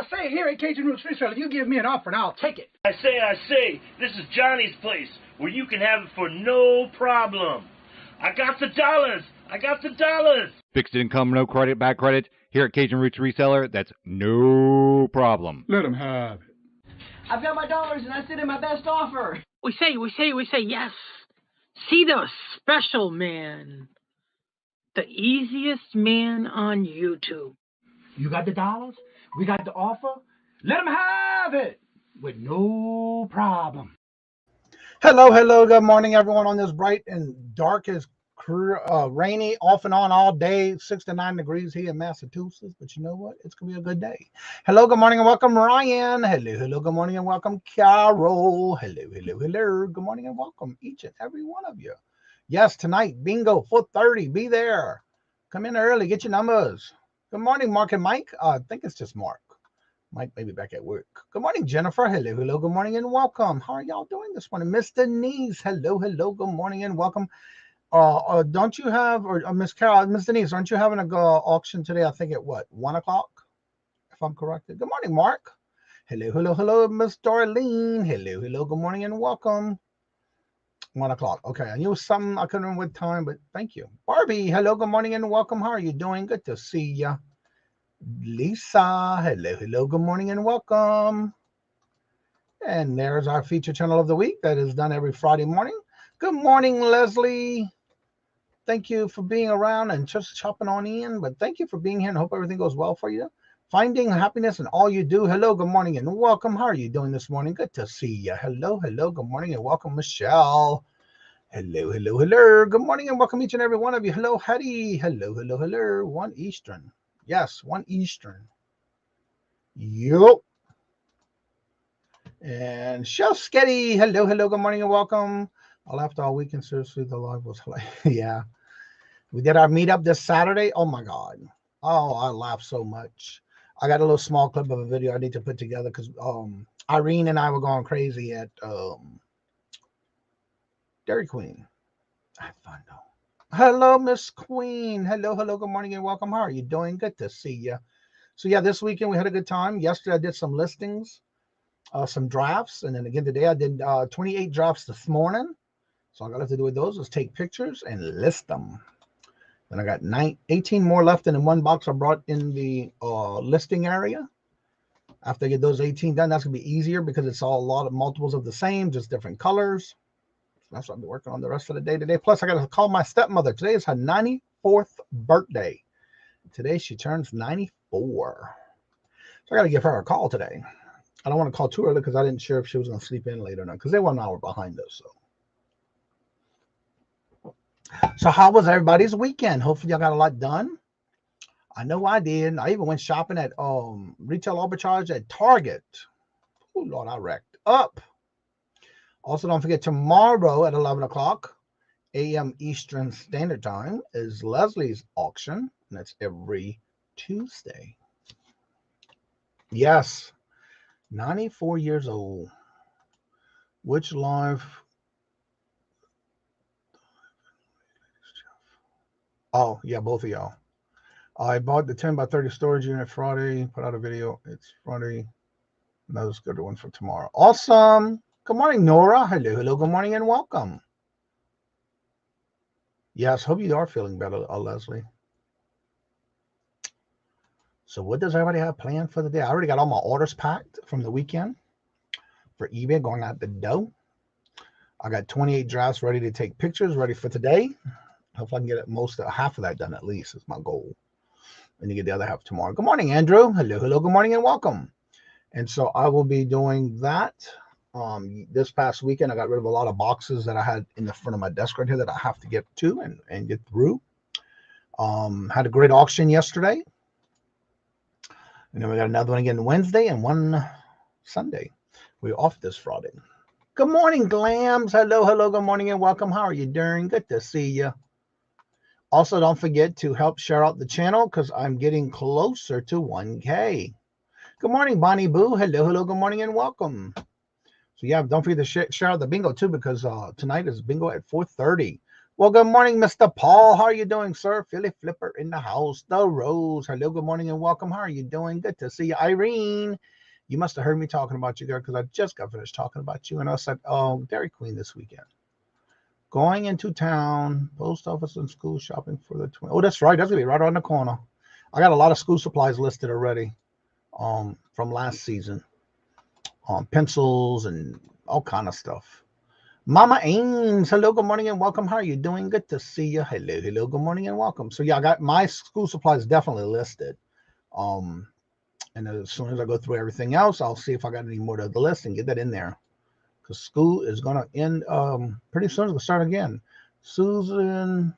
I say, here at Kajun Reseller, you give me an offer and I'll take it. I say, this is Johnny's place, where you can have it for no problem. I got the dollars. Fixed income, no credit, back credit. Here at Cajun Roots Reseller, that's no problem. Let him have it. I've got my dollars and I sit in my best offer. We say, yes. See the special man. The easiest man on YouTube. You got the dollars? We got the offer? Let him have it with no problem. Hello. Good morning, everyone, on this bright and dark as rainy, off and on all day, 6 to 9 degrees here in Massachusetts. But you know what? It's going to be a good day. Hello, good morning, and welcome, Ryan. Hello, good morning, and welcome, Carol. Hello. Good morning, and welcome, each and every one of you. Yes, tonight, bingo, 4:30. Be there. Come in early. Get your numbers. Good morning, Mark and Mike. I think it's just Mark. Mike may be back at work. Good morning, Jennifer. Hello. Good morning, and welcome. How are y'all doing this morning? Miss Denise. Hello. Good morning, and welcome. Don't you have, or Miss Carol, Miss Denise, aren't you having a auction today? I think at what, 1 o'clock, if I'm corrected. Good morning, Mark. Hello, Miss Darlene. Hello, good morning and welcome. 1 o'clock. Okay, I knew something, I couldn't remember what time, but thank you. Barbie, hello, good morning and welcome. How are you doing? Good to see ya. Lisa, hello, good morning and welcome. And there's our feature channel of the week that is done every Friday morning. Good morning, Leslie. Thank you for being around and just chopping on in, but thank you for being here and hope everything goes well for you. Finding happiness in all you do. Hello, good morning and welcome. How are you doing this morning? Good to see you. Hello, good morning and welcome, Michelle. Hello. Good morning and welcome each and every one of you. Hello, Hetty. Hello. 1 Eastern. Yes, 1 Eastern. Yup. And Chef Sketty. Hello, good morning and welcome. I laughed all weekend. Seriously, the live was hilarious. Yeah. We did our meetup this Saturday. Oh, my God. Oh, I laughed so much. I got a little small clip of a video I need to put together because Irene and I were going crazy at Dairy Queen. I had fun, though. Hello, Miss Queen. Hello, good morning and welcome. How are you doing? Good to see you. So, yeah, this weekend we had a good time. Yesterday I did some listings, some drafts. And then again today I did 28 drafts this morning. So all I got to do with those is take pictures and list them. Then I got 18 more left in one box I brought in the listing area. After I get those 18 done, that's going to be easier because it's all a lot of multiples of the same, just different colors. So that's what I'll be working on the rest of the day today. Plus, I got to call my stepmother. Today is her 94th birthday. Today she turns 94. So I got to give her a call today. I don't want to call too early because I didn't sure if she was going to sleep in later or not because they were an hour behind us. So how was everybody's weekend? Hopefully y'all got a lot done. I know I did. I even went shopping at retail arbitrage at Target. Oh, Lord, I wrecked up. Also, don't forget tomorrow at 11 o'clock a.m. Eastern Standard Time is Leslie's auction. And that's every Tuesday. Yes, 94 years old. Which live... Oh, yeah, both of y'all. I bought the 10 by 30 storage unit Friday. Put out a video. It's Friday. Another good one for tomorrow. Awesome. Good morning, Nora. Hello. Good morning and welcome. Yes, hope you are feeling better, Leslie. So what does everybody have planned for the day? I already got all my orders packed from the weekend for eBay going out the door. I got 28 drafts ready to take pictures, ready for today. Hopefully I can get half of that done at least is my goal. And you get the other half tomorrow. Good morning, Andrew. Hello. Good morning and welcome. And so I will be doing that. This past weekend, I got rid of a lot of boxes that I had in the front of my desk right here that I have to get to and get through. Had a great auction yesterday. And then we got another one again Wednesday and one Sunday. We're off this Friday. Good morning, Glams. Hello. Good morning and welcome. How are you doing? Good to see you. Also, don't forget to help share out the channel because I'm getting closer to 1K. Good morning, Bonnie Boo. Hello. Good morning and welcome. So, yeah, don't forget to share out the bingo, too, because tonight is bingo at 4:30. Well, good morning, Mr. Paul. How are you doing, sir? Philly Flipper in the house. The Rose. Hello, good morning and welcome. How are you doing? Good to see you. Irene. You must have heard me talking about you, girl, because I just got finished talking about you. And I said, oh, Dairy Queen this weekend. Going into town, post office and school shopping for the 20. Oh, that's right. That's going to be right around the corner. I got a lot of school supplies listed already from last season. Pencils and all kind of stuff. Mama Ames, hello, good morning and welcome. How are you doing? Good to see you. Hello, good morning and welcome. So yeah, I got my school supplies definitely listed. And as soon as I go through everything else, I'll see if I got any more to the list and get that in there. Because school is gonna end pretty soon. It's gonna start again. Susanna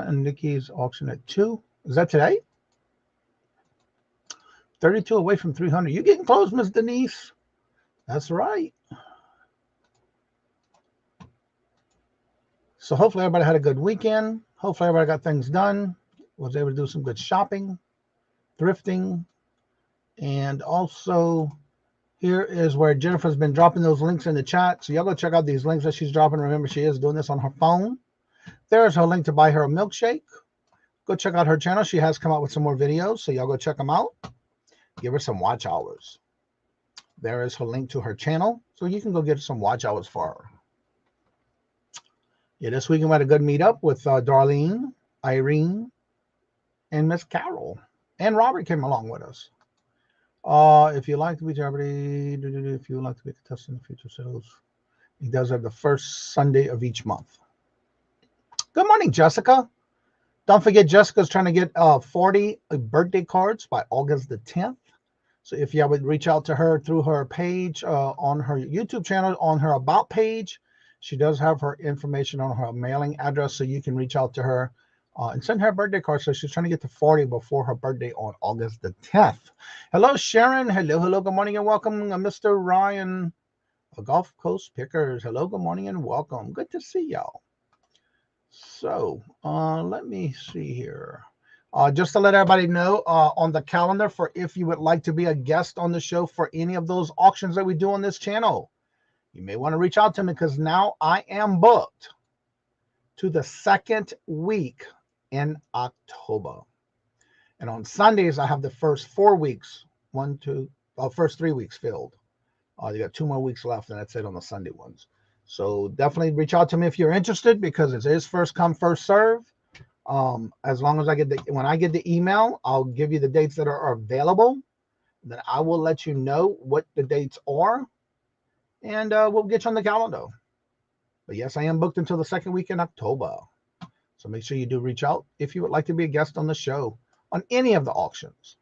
and Nikki's auction at 2. Is that today? 32 away from 300. You getting close, Miss Denise? That's right. So hopefully everybody had a good weekend. Hopefully everybody got things done. Was able to do some good shopping, thrifting. And also here is where Jennifer's been dropping those links in the chat. So y'all go check out these links that she's dropping. Remember, she is doing this on her phone. There's her link to buy her a milkshake. Go check out her channel. She has come out with some more videos. So y'all go check them out. Give her some watch hours. There is her link to her channel. So you can go get some watch hours for her. Yeah, this weekend we had a good meetup with Darlene, Irene, and Miss Carol. And Robert came along with us. If you like to be Jeopardy, if you would like to be a contestant in future shows, he does have the first Sunday of each month. Good morning, Jessica. Don't forget, Jessica's trying to get 40 birthday cards by August the 10th. So if you would reach out to her through her page on her YouTube channel, on her About page, she does have her information on her mailing address, so you can reach out to her and send her a birthday card. So she's trying to get to 40 before her birthday on August the 10th. Hello, Sharon. Hello, good morning and welcome, Mr. Ryan, Gulf Coast Pickers. Hello, good morning and welcome. Good to see y'all. So let me see here. Just to let everybody know on the calendar for if you would like to be a guest on the show for any of those auctions that we do on this channel. You may want to reach out to me because now I am booked to the second week in October. And on Sundays, I have the first 4 weeks, first 3 weeks filled. You got 2 more weeks left, and that's it on the Sunday ones. So definitely reach out to me if you're interested because it is first come, first serve. As long as when I get the email, I'll give you the dates that are available. Then I will let you know what the dates are. And we'll get you on the calendar. But yes, I am booked until the second week in October. So make sure you do reach out if you would like to be a guest on the show on any of the auctions.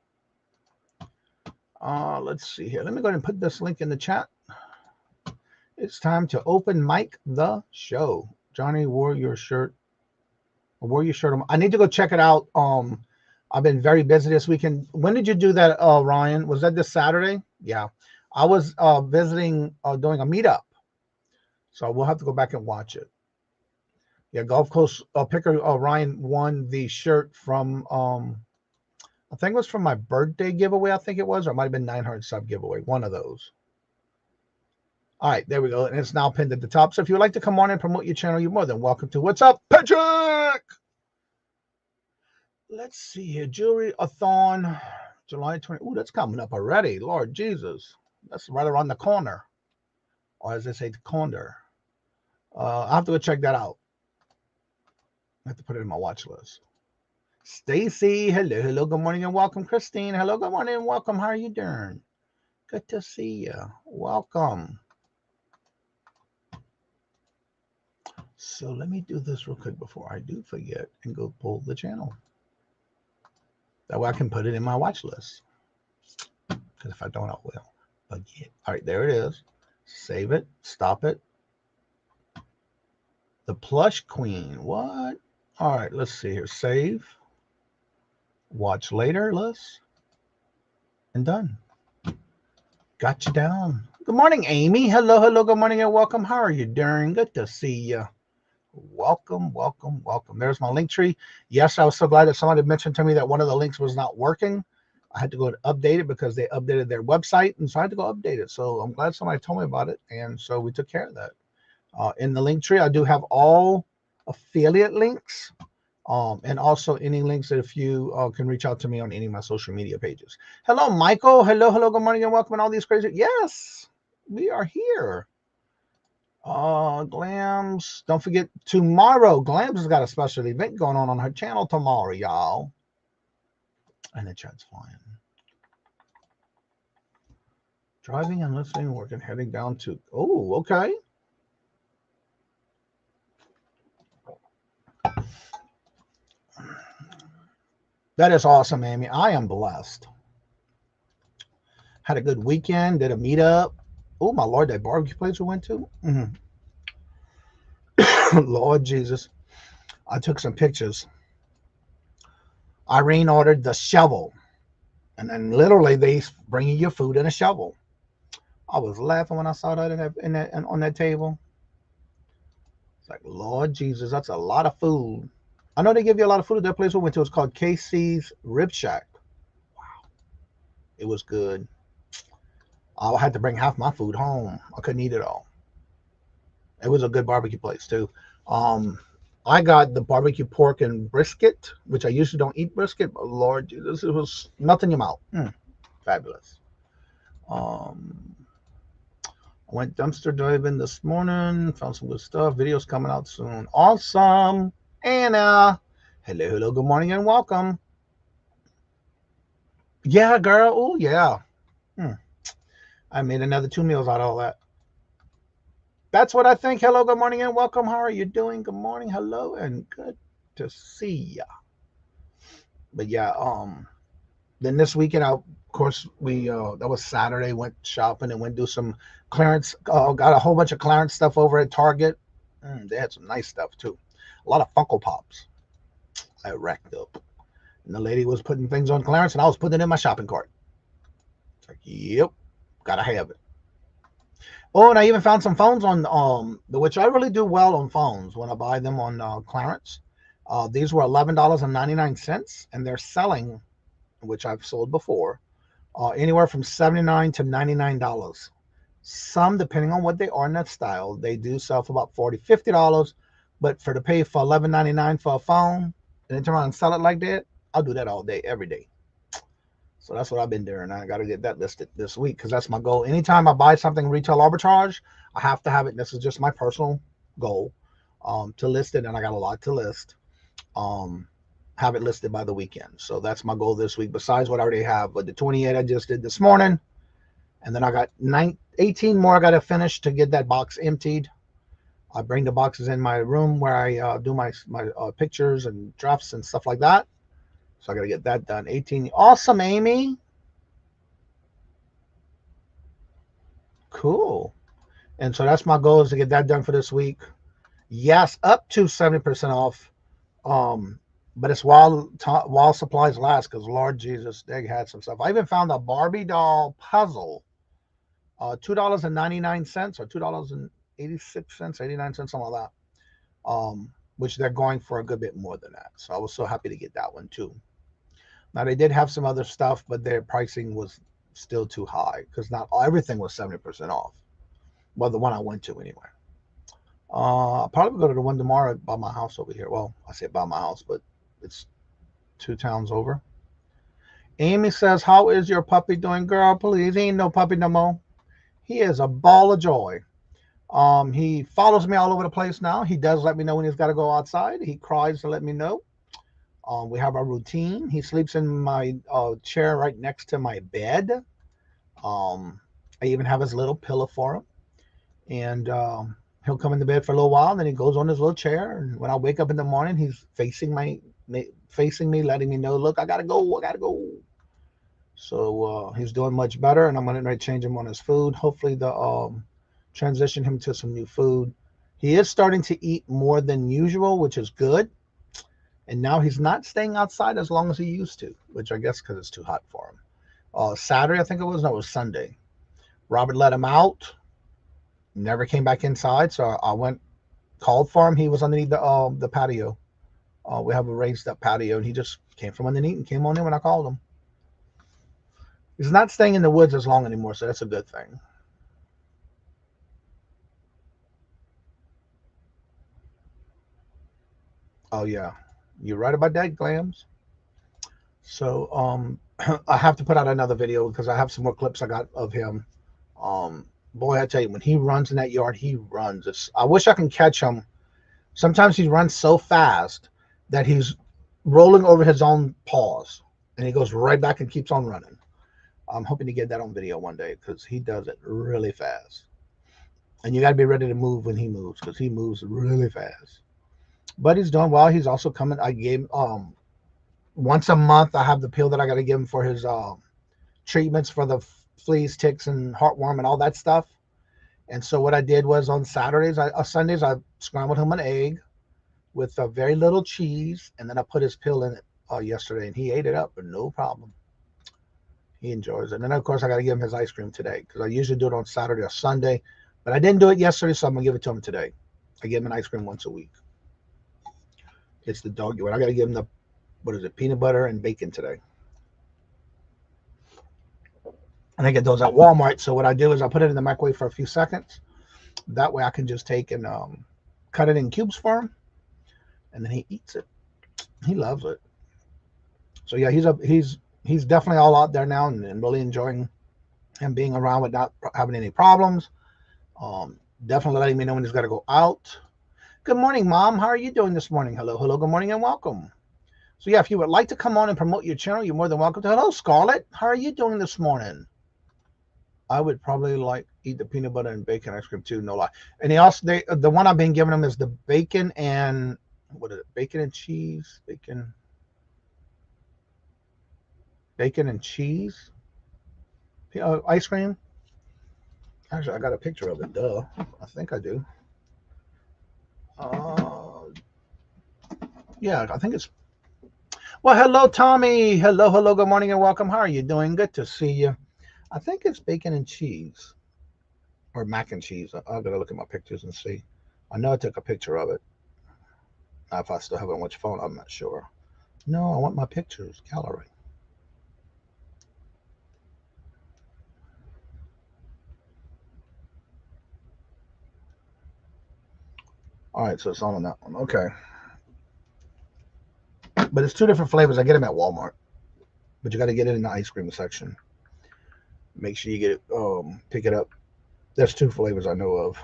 Let's see here. Let me go ahead and put this link in the chat. It's time to open mic the show. Johnny wore your shirt. I need to go check it out. I've been very busy this weekend. When did you do that, Ryan? Was that this Saturday? Yeah. I was visiting, doing a meetup. So we'll have to go back and watch it. Yeah, Gulf Coast Picker Ryan won the shirt from, I think it was from my birthday giveaway, I think it was, or it might have been 900 sub giveaway, one of those. All right, there we go. And it's now pinned at the top. So if you would like to come on and promote your channel, you're more than welcome to. What's up, Patrick? Let's see here. Jewelry-a-thon, July 20. Ooh, that's coming up already. Lord Jesus. That's right around the corner. Or as they say, the corner. I'll have to go check that out. I have to put it in my watch list. Stacy, hello, good morning and welcome. Christine, hello, good morning and welcome. How are you doing? Good to see you. Welcome. So let me do this real quick before I do forget and go pull the channel. That way I can put it in my watch list. Because if I don't, I will. Again. All right, there it is. Save it. Stop it. The Plush Queen. What? All right, let's see here. Save. Watch later. And done. Got you down. Good morning, Amy. Hello, good morning and welcome. How are you doing? Good to see you. Welcome. There's my link tree. Yes, I was so glad that somebody mentioned to me that one of the links was not working. I had to go and update it because they updated their website, and so I had to go update it. So I'm glad somebody told me about it, and so we took care of that. In the link tree, I do have all affiliate links, and also any links that if you can reach out to me on any of my social media pages. Hello, Michael. Hello. Good morning and welcome and all these crazy. Yes, we are here. Glams. Don't forget tomorrow. Glams has got a special event going on her channel tomorrow, y'all. And the chat's flying. Driving and listening, working, heading down to. Oh, okay. That is awesome, Amy. I am blessed. Had a good weekend. Did a meetup. Oh, my Lord, that barbecue place we went to. Lord Jesus. I took some pictures. Irene ordered the shovel. And then literally they bring you your food in a shovel. I was laughing when I saw that on that table. It's like, Lord Jesus, that's a lot of food. I know they give you a lot of food at that place we went to. It's called KC's Rib Shack. Wow. It was good. I had to bring half my food home. I couldn't eat it all. It was a good barbecue place too. I got the barbecue pork and brisket, which I usually don't eat brisket, but Lord Jesus, it was nothing in your mouth. Fabulous. I went dumpster diving this morning, found some good stuff. Videos coming out soon. Awesome. Anna. Hello, good morning and welcome. Yeah, girl. Oh, yeah. I made another 2 meals out of all that. That's what I think. Hello, good morning and welcome. How are you doing? Good morning, hello, and good to see ya. But yeah, then this weekend, of course, we that was Saturday. Went shopping and went do some clearance. Got a whole bunch of clearance stuff over at Target. They had some nice stuff too. A lot of Funko Pops. I racked up, and the lady was putting things on clearance, and I was putting it in my shopping cart. It's like, yep, gotta have it. Oh, and I even found some phones on which I really do well on phones when I buy them on clearance. These were $11.99, and they're selling, which I've sold before, anywhere from $79 to $99. Some, depending on what they are in that style, they do sell for about $40, $50. But to pay for $11.99 for a phone and then turn around and sell it like that, I'll do that all day, every day. So that's what I've been doing. I got to get that listed this week because that's my goal. Anytime I buy something retail arbitrage, I have to have it. This is just my personal goal to list it, and I got a lot to list. Have it listed by the weekend. So that's my goal this week, besides what I already have. But the 28 I just did this morning, and then I got 18 more I got to finish to get that box emptied. I bring the boxes in my room where I do my pictures and drafts and stuff like that. So I got to get that done. 18. Awesome, Amy. Cool. And so that's my goal, is to get that done for this week. Yes, up to 70% off. But it's while supplies last, because Lord Jesus, they had some stuff. I even found a Barbie doll puzzle, $2.99 or $2.86, 89 cents, something like that. Which they're going for a good bit more than that. So I was so happy to get that one too. Now they did have some other stuff, but their pricing was still too high because not everything was 70% off. Well, the one I went to anyway. I'll probably go to the one tomorrow by my house over here. Well, I say by my house, but it's 2 towns over. Amy says, how is your puppy doing? Girl, please, he ain't no puppy no more. He is a ball of joy. He follows me all over the place now. He does let me know when he's got to go outside. He cries to let me know. We have our routine. He sleeps in my chair right next to my bed. I even have his little pillow for him. And he'll come into bed for a little while, and then he goes on his little chair. And when I wake up in the morning, he's facing me, letting me know, look, I gotta go. So he's doing much better, and I'm gonna change him on his food. Hopefully, transition him to some new food. He is starting to eat more than usual, which is good. And now he's not staying outside as long as he used to, which I guess because it's too hot for him. Saturday, I think it was. No, it was Sunday. Robert let him out. Never came back inside, so I went, called for him. He was underneath the patio. We have a raised up patio, and he just came from underneath and came on in when I called him. He's not staying in the woods as long anymore, so that's a good thing. Oh yeah, you're right about that, Glams. So I have to put out another video because I have some more clips I got of him. Boy, I tell you, when he runs in that yard, he runs. I wish I can catch him. Sometimes he runs so fast that he's rolling over his own paws, and he goes right back and keeps on running. I'm hoping to get that on video one day because he does it really fast. And you got to be ready to move when he moves because he moves really fast. But he's doing well. He's also coming. I gave once a month. I have the pill that I got to give him for his treatments for the fleas, ticks, and heartworm and all that stuff. And so what I did was on Sundays, I scrambled him an egg with very little cheese, and then I put his pill in it yesterday, and he ate it up, but no problem. He enjoys it. And then, of course, I got to give him his ice cream today because I usually do it on Saturday or Sunday, but I didn't do it yesterday, so I'm going to give it to him today. I give him an ice cream once a week. It's the doggy one. I got to give him the, peanut butter and bacon today. And I get those at Walmart. So what I do is I put it in the microwave for a few seconds. That way I can just take and cut it in cubes for him. And then he eats it. He loves it. So yeah, he's definitely all out there now and really enjoying him being around with not having any problems. Definitely letting me know when he's got to go out. Good morning, Mom. How are you doing this morning? Hello, good morning, and welcome. So yeah, if you would like to come on and promote your channel, you're more than welcome to. Hello, Scarlett. How are you doing this morning? I would probably eat the peanut butter and bacon ice cream too, no lie. And the one I've been giving him is the bacon and bacon and cheese, bacon and cheese ice cream. Actually, I got a picture of it. Duh, I think I do. Yeah, I think it's. Well, hello, Tommy. Hello. Good morning and welcome. How are you doing? Good to see you. I think it's bacon and cheese or mac and cheese. I'll gotta look at my pictures and see. I know I took a picture of it. If I still have it on which phone, I'm not sure. No, I want my pictures, gallery. All right, so it's on that one. Okay. But it's two different flavors. I get them at Walmart. But you got to get it in the ice cream section. Make sure you get it, pick it up. There's two flavors I know of.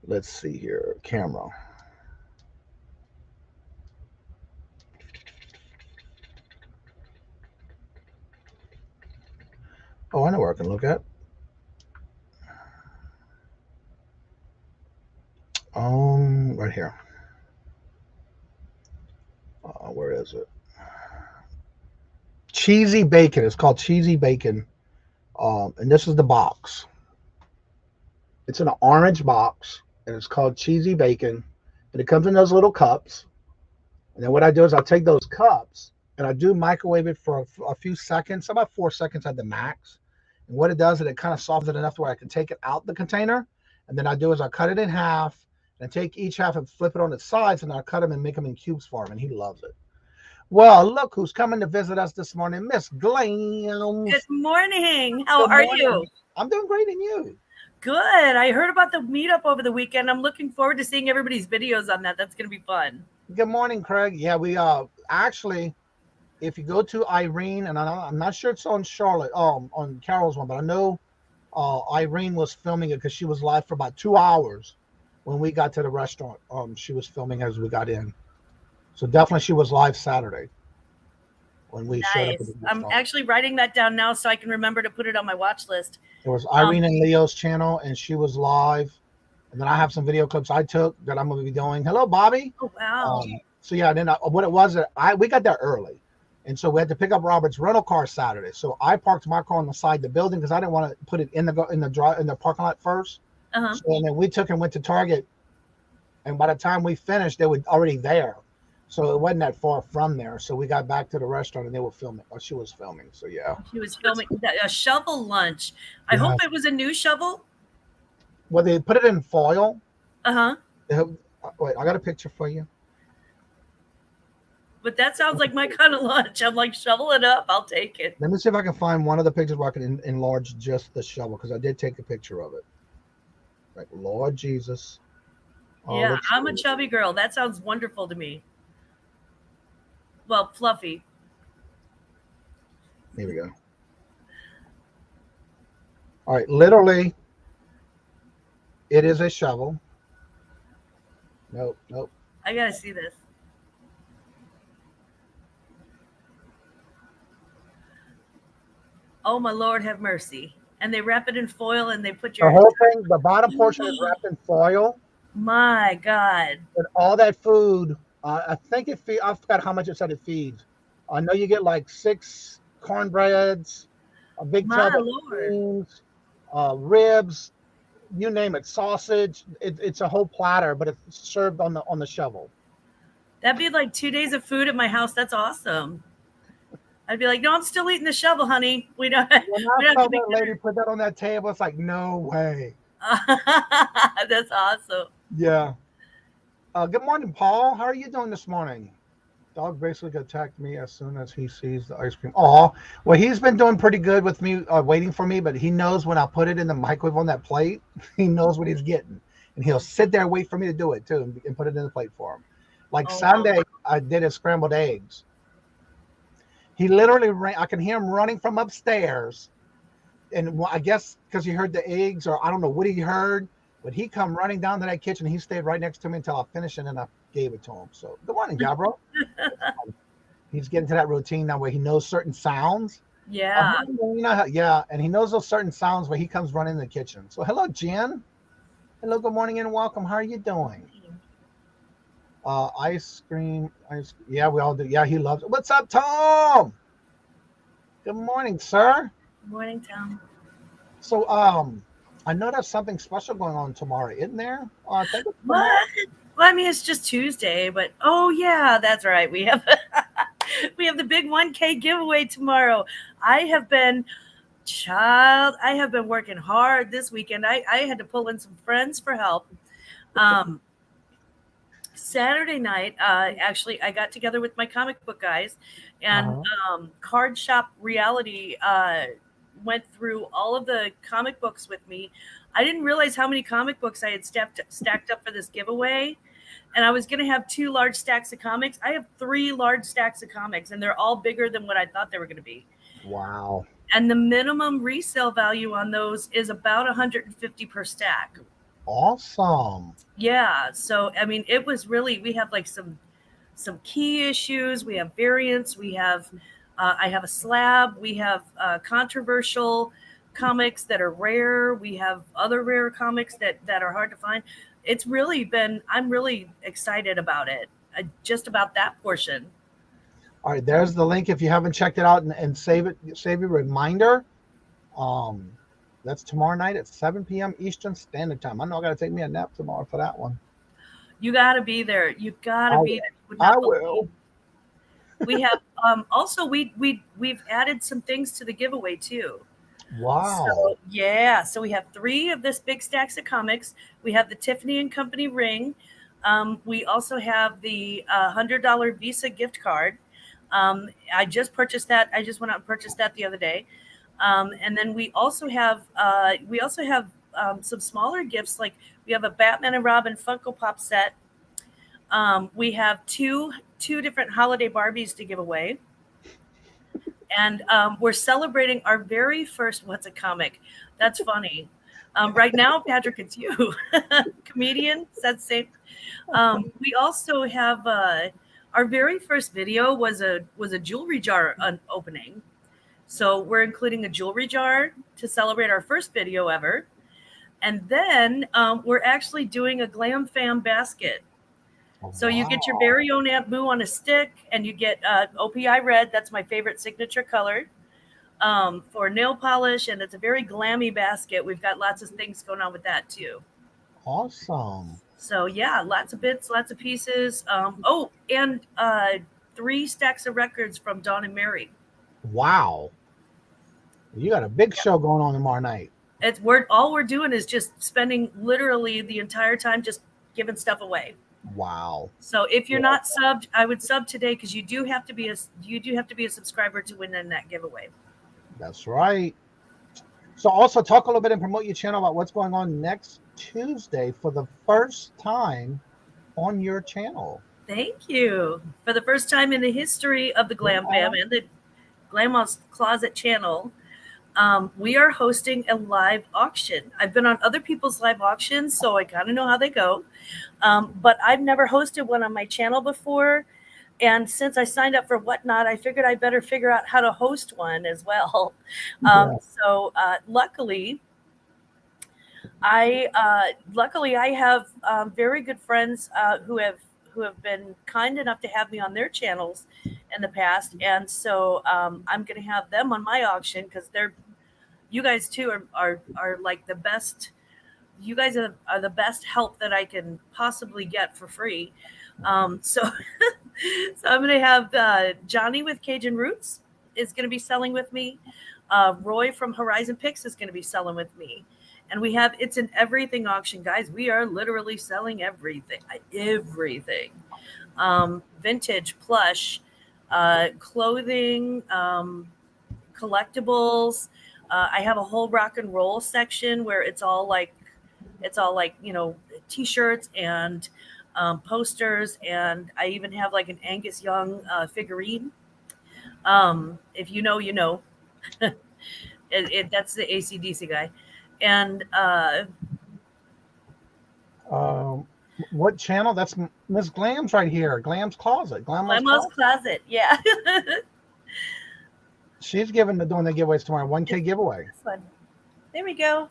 Let's see here. Camera. Oh, I know where I can look at. Right here. Where is it? Cheesy bacon. It's called cheesy bacon. And this is the box. It's in an orange box, and it's called cheesy bacon. And it comes in those little cups. And then what I do is I'll take those cups and I do microwave it for a few seconds, about 4 seconds at the max. And what it does is it kind of softens it enough where I can take it out the container. And then I do is I cut it in half and take each half and flip it on its sides, and I cut them and make them in cubes for him, and he loves it. Well, look who's coming to visit us this morning, Miss Glam. Good morning. How are you? I'm doing great, and you? Good. I heard about the meetup over the weekend. I'm looking forward to seeing everybody's videos on that. That's going to be fun. Good morning, Craig. Yeah, we actually, if you go to Irene, and I'm not sure it's on Charlotte, on Carol's one, but I know Irene was filming it because she was live for about 2 hours when we got to the restaurant. She was filming as we got in. So definitely she was live Saturday when we showed up. I'm actually writing that down now so I can remember to put it on my watch list. It was Irene and Leo's channel, and she was live. And then I have some video clips I took that I'm going to be doing. Hello, Bobby. Oh, wow. So yeah, then what it was, we got there early. And so we had to pick up Robert's rental car Saturday. So I parked my car on the side of the building because I didn't want to put it in the parking lot first. Uh-huh. So, and then we took and went to Target. And by the time we finished, they were already there. So it wasn't that far from there. So we got back to the restaurant and they were filming. Or she was filming. So yeah. She was filming a shovel lunch. I hope it was a new shovel. Well, they put it in foil. Uh-huh. Wait, I got a picture for you. But that sounds like my kind of lunch. I'm like, shovel it up. I'll take it. Let me see if I can find one of the pictures where I can enlarge just the shovel, because I did take a picture of it. Like, Lord Jesus. All Yeah, the I'm a truth. chubby girl. That sounds wonderful to me. Well, fluffy. Here we go. All right, literally, it is a shovel. Nope, nope. I gotta see this. Oh my Lord, have mercy! And they wrap it in foil and they put The your. whole thing, the bottom portion is wrapped in foil, My God. and all that food. I think it feeds. I forgot how much it said it feeds. I know you get like 6 cornbreads, a big My tub of Lord. beans, ribs, you name it, sausage. It's a whole platter, but it's served on the shovel. That'd be like 2 days of food at my house. That's awesome. I'd be like, no, I'm still eating the shovel, honey. We don't. When We I don't saw have to make that lady put that on that table, it's like, no way. That's awesome. Yeah. Good morning, Paul. How are you doing this morning? Dog basically attacked me as soon as he sees the ice cream. Oh, well, he's been doing pretty good with me, waiting for me, but he knows when I put it in the microwave on that plate, he knows what he's getting. And he'll sit there and wait for me to do it, too, and put it in the plate for him. Like Sunday, I did his scrambled eggs. He literally ran. I can hear him running from upstairs. And I guess because he heard the eggs, or I don't know what he heard, but he come running down to that kitchen. He stayed right next to me until I finished it, and I gave it to him. So good morning, Gabriel. He's getting to that routine now where he knows certain sounds. Yeah. Yeah, and he knows those certain sounds where he comes running in the kitchen. So hello, Jen. Hello, good morning and welcome. How are you doing? Ice cream. Yeah, we all do. Yeah, he loves it. What's up, Tom? Good morning, sir. Good morning, Tom. So, I know there's something special going on tomorrow, isn't there? I think it's What? Well, I mean, it's just Tuesday, but oh yeah, that's right. We have we have the big 1K giveaway tomorrow. I have been working hard this weekend. I had to pull in some friends for help. Saturday night, actually, I got together with my comic book guys, and Card Shop Reality went through all of the comic books with me. I didn't realize how many comic books I had stacked up for this giveaway, and I was going to have 2 large stacks of comics. I have 3 large stacks of comics, and they're all bigger than what I thought they were going to be. Wow. And the minimum resale value on those is about $150 per stack. Awesome. Yeah. So, I mean, it was really, we have like some key issues. We have variants. We have, I have a slab. We have controversial comics that are rare. We have other rare comics that are hard to find. It's really been, I'm really excited about it. Just about that portion. All right, there's the link if you haven't checked it out, and save your reminder. That's tomorrow night at 7 p.m. Eastern Standard Time. I know I got to take me a nap tomorrow for that one. You got to be there. You got to be there. I will. We have also we've added some things to the giveaway too. Wow. So, yeah. So we have 3 of this big stacks of comics. We have the Tiffany and Company ring. We also have the $100 Visa gift card. I just purchased that. I just went out and purchased that the other day. And then we also have some smaller gifts, like we have a Batman and Robin Funko Pop set. We have two different holiday Barbies to give away. And we're celebrating our very first What's a Comic? That's funny. Right now, Patrick, it's you. Comedian, that's safe. We also have our very first video was a jewelry jar opening. So we're including a jewelry jar to celebrate our first video ever. And then we're actually doing a Glam Fam basket. So you get your very own Aunt Boo on a stick, and you get OPI red. That's my favorite signature color for nail polish. And it's a very glammy basket. We've got lots of things going on with that too. Awesome. So yeah, lots of bits, lots of pieces. And 3 stacks of records from Dawn and Mary. Wow. You got a big show going on tomorrow night. All we're doing is just spending literally the entire time just giving stuff away. Wow. So if you're not subbed, I would sub today, because you do have to be a subscriber to win in that giveaway. That's right. So also talk a little bit and promote your channel about what's going on next Tuesday for the first time on your channel. Thank you. For the first time in the history of the Glam Fam and the Grandma's Closet channel, we are hosting a live auction. I've been on other people's live auctions, so I kind of know how they go. But I've never hosted one on my channel before. And since I signed up for Whatnot, I figured I better figure out how to host one as well. So luckily, I have very good friends who have been kind enough to have me on their channels in the past, and so I'm going to have them on my auction because you guys too are like the best. You guys are the best help that I can possibly get for free. So I'm going to have Johnny with Cajun Roots is going to be selling with me. Roy from Horizon Picks is going to be selling with me. And it's an everything auction, guys. We are literally selling everything. Vintage, plush, clothing, collectibles. I have a whole rock and roll section where it's all like, t-shirts and posters. And I even have like an Angus Young figurine. If you know, you know. That's the AC/DC guy. And what channel? That's Miss Glam's right here. Glam's Closet. Glam's Closet. Yeah. She's doing the giveaways tomorrow. 1K giveaway. This one. There we go.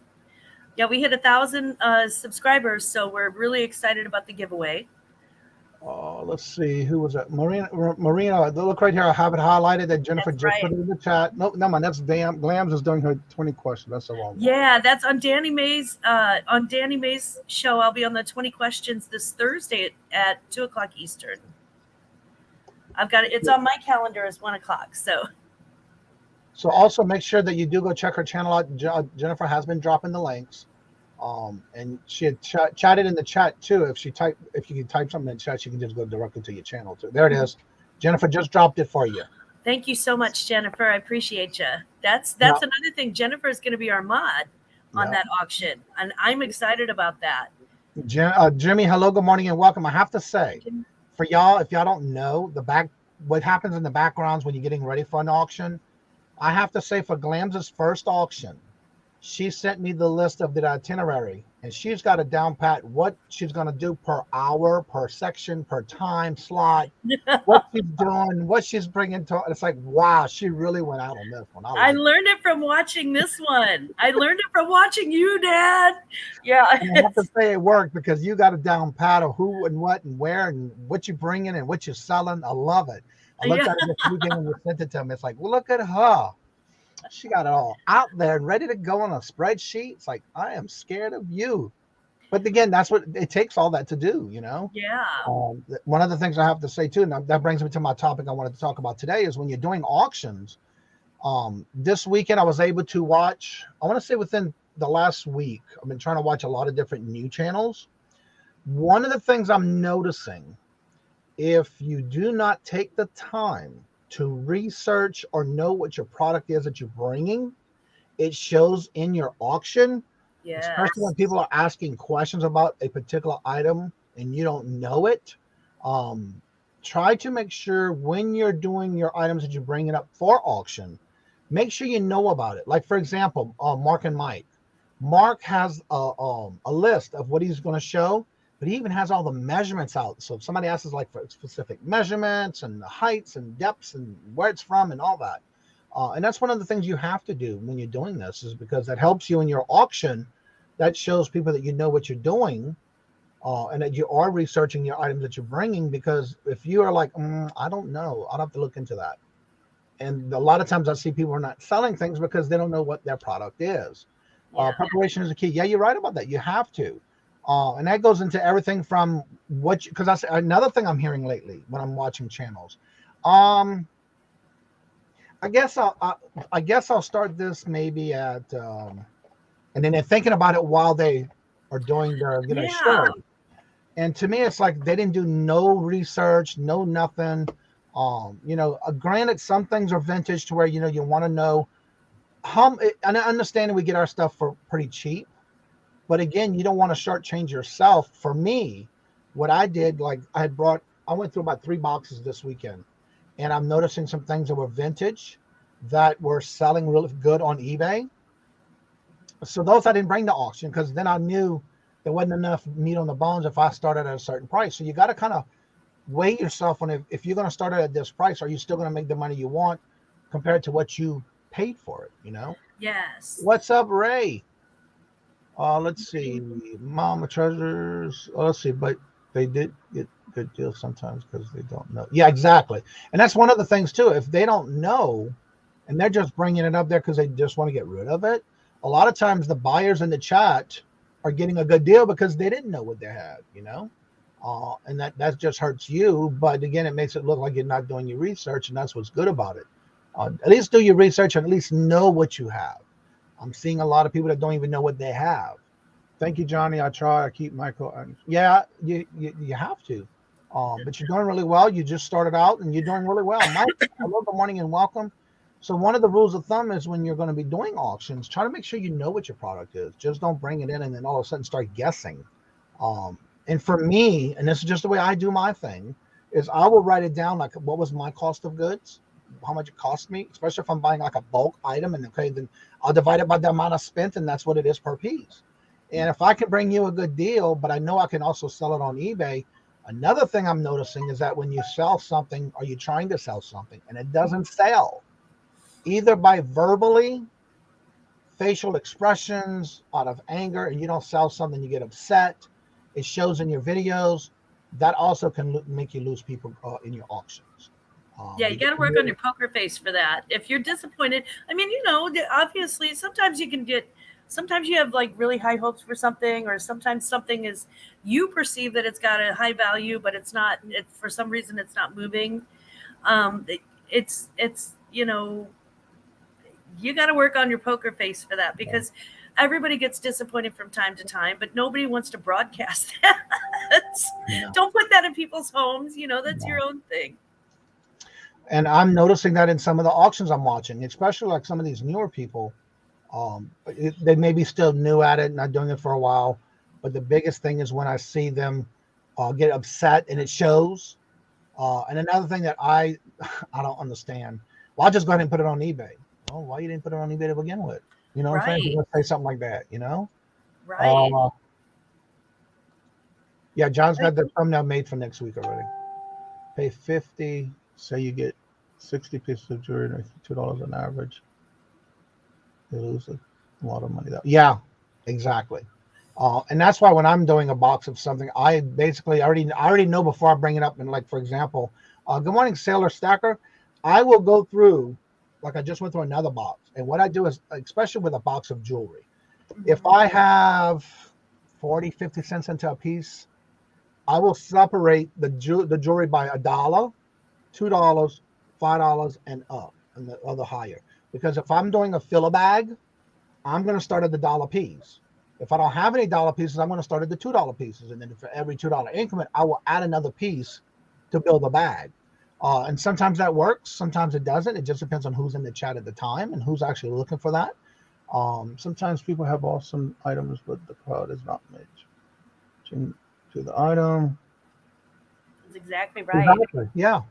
Yeah, we hit 1,000 subscribers, so we're really excited about the giveaway. Let's see, who was that? Marina, look right here. I have it highlighted that Jennifer just put it in the chat. No, man, that's Glams is doing her 20 questions. That's the wrong one. Yeah, that's on Danny May's show. I'll be on the 20 questions this Thursday at 2:00 Eastern. I've got it. It's on my calendar as 1:00. So also make sure that you do go check her channel out. Jennifer has been dropping the links. And she had chatted in the chat too. If you can type something in the chat, she can just go directly to your channel too. There it is. Jennifer just dropped it for you. Thank you so much, Jennifer. I appreciate you. That's another thing. Jennifer is going to be our mod on that auction, and I'm excited about that. Jimmy, hello, good morning, and welcome. I have to say, for y'all, if y'all don't know what happens in the backgrounds when you're getting ready for an auction, I have to say for Glam's first auction, she sent me the list of the itinerary, and she's got a down pat what she's going to do per hour, per section, per time slot, what she's doing, what she's bringing to. It's like, wow, she really went out on this one. I learned it from watching this one. I learned it from watching you, Dad. Yeah. And I have to say it worked because you got a down pat of who and what and where and what you're bringing and what you're selling. I love it. I looked at it this weekend when you sent it to me. It's like, well, look at her. She got it all out there and ready to go on a spreadsheet. It's like, I am scared of you. But again, that's what it takes all that to do, you know? Yeah. One of the things I have to say too, and that brings me to my topic I wanted to talk about today, is when you're doing auctions. This weekend I was able to watch, I want to say within the last week, I've been trying to watch a lot of different new channels. One of the things I'm noticing, if you do not take the time to research or know what your product is that you're bringing, it shows in your auction. Yes. Especially when people are asking questions about a particular item and you don't know it. Try to make sure when you're doing your items that you're bringing up for auction, make sure you know about it. Like, for example, Mark and Mike. Mark has a list of what he's going to show, but he even has all the measurements out. So if somebody asks like for specific measurements and the heights and depths and where it's from and all that. And that's one of the things you have to do when you're doing this, is because that helps you in your auction. That shows people that you know what you're doing and that you are researching your items that you're bringing. Because if you are like, I don't know, I'll have to look into that. And a lot of times I see people are not selling things because they don't know what their product is. Preparation is the key. Yeah, you're right about that. You have to. And that goes into everything from because that's another thing I'm hearing lately when I'm watching channels. I guess I'll start this maybe at, and then they're thinking about it while they are doing their show. And to me, it's like they didn't do no research, no nothing. Granted, some things are vintage to where you want to know And I understand we get our stuff for pretty cheap, but again, you don't want to shortchange yourself. For me, what I did, like I went through about 3 boxes this weekend, and I'm noticing some things that were vintage that were selling really good on eBay. So those I didn't bring to auction because then I knew there wasn't enough meat on the bones if I started at a certain price. So you got to kind of weigh yourself on if you're going to start at this price, are you still going to make the money you want compared to what you paid for it, you know? Yes. What's up, Ray? Let's see. Mama Treasures. Let's see, but they did get good deals sometimes because they don't know. Yeah, exactly. And that's one of the things too. If they don't know and they're just bringing it up there because they just want to get rid of it, a lot of times the buyers in the chat are getting a good deal because they didn't know what they had, you know? And that just hurts you. But again, it makes it look like you're not doing your research, and that's what's good about it. At least do your research and at least know what you have. I'm seeing a lot of people that don't even know what they have. Thank you, Johnny. I try. I keep Michael. Yeah, you have to. But you're doing really well. You just started out, and you're doing really well. Mike, hello, good morning, and welcome. So one of the rules of thumb is when you're going to be doing auctions, try to make sure you know what your product is. Just don't bring it in and then all of a sudden start guessing. And for me, and this is just the way I do my thing, is I will write it down like what was my cost of goods, how much it cost me, especially if I'm buying like a bulk item, and okay, then I'll divide it by the amount I spent, and that's what it is per piece. And if I can bring you a good deal, but I know I can also sell it on eBay. Another thing I'm noticing is that when you sell something, or you're trying to sell something, and it doesn't sell, either by verbally, facial expressions, out of anger, and you don't sell something, you get upset, it shows in your videos, that also can make you lose people in your auctions. Yeah, you got to work on your poker face for that. If you're disappointed, I mean, you know, obviously sometimes you have like really high hopes for something, or sometimes something is, you perceive that it's got a high value, but it's not, for some reason it's not moving. It's, you know, you got to work on your poker face for that, because everybody gets disappointed from time to time, but nobody wants to broadcast that. Don't put that in people's homes. You know, that's your own thing. And I'm noticing that in some of the auctions I'm watching, especially like some of these newer people, they may be still new at it, not doing it for a while. But the biggest thing is when I see them get upset, and it shows. And another thing that I don't understand, well, I'll just go ahead and put it on eBay. Well, why you didn't put it on eBay to begin with? You know what I'm saying? Let's say something like that, you know? Right. Yeah, John's got the thumbnail made for next week already. Pay $50, say you get 60 pieces of jewelry, $2 on average. They lose a lot of money. Yeah, exactly. And that's why when I'm doing a box of something, I basically already know before I bring it up. And like, for example, good morning, Sailor Stacker. I will go through, like I just went through another box. And what I do is, especially with a box of jewelry, if I have 40, 50 cents into a piece, I will separate the jewelry by $1, $2, $5, and up, and the other higher. Because if I'm doing a fill-a bag, I'm going to start at the dollar piece. If I don't have any dollar pieces, I'm going to start at the $2 pieces. And then for every $2 increment, I will add another piece to build a bag. And sometimes that works. Sometimes it doesn't. It just depends on who's in the chat at the time and who's actually looking for that. Sometimes people have awesome items, but the crowd is not matching to the item. That's exactly right. Exactly. Yeah.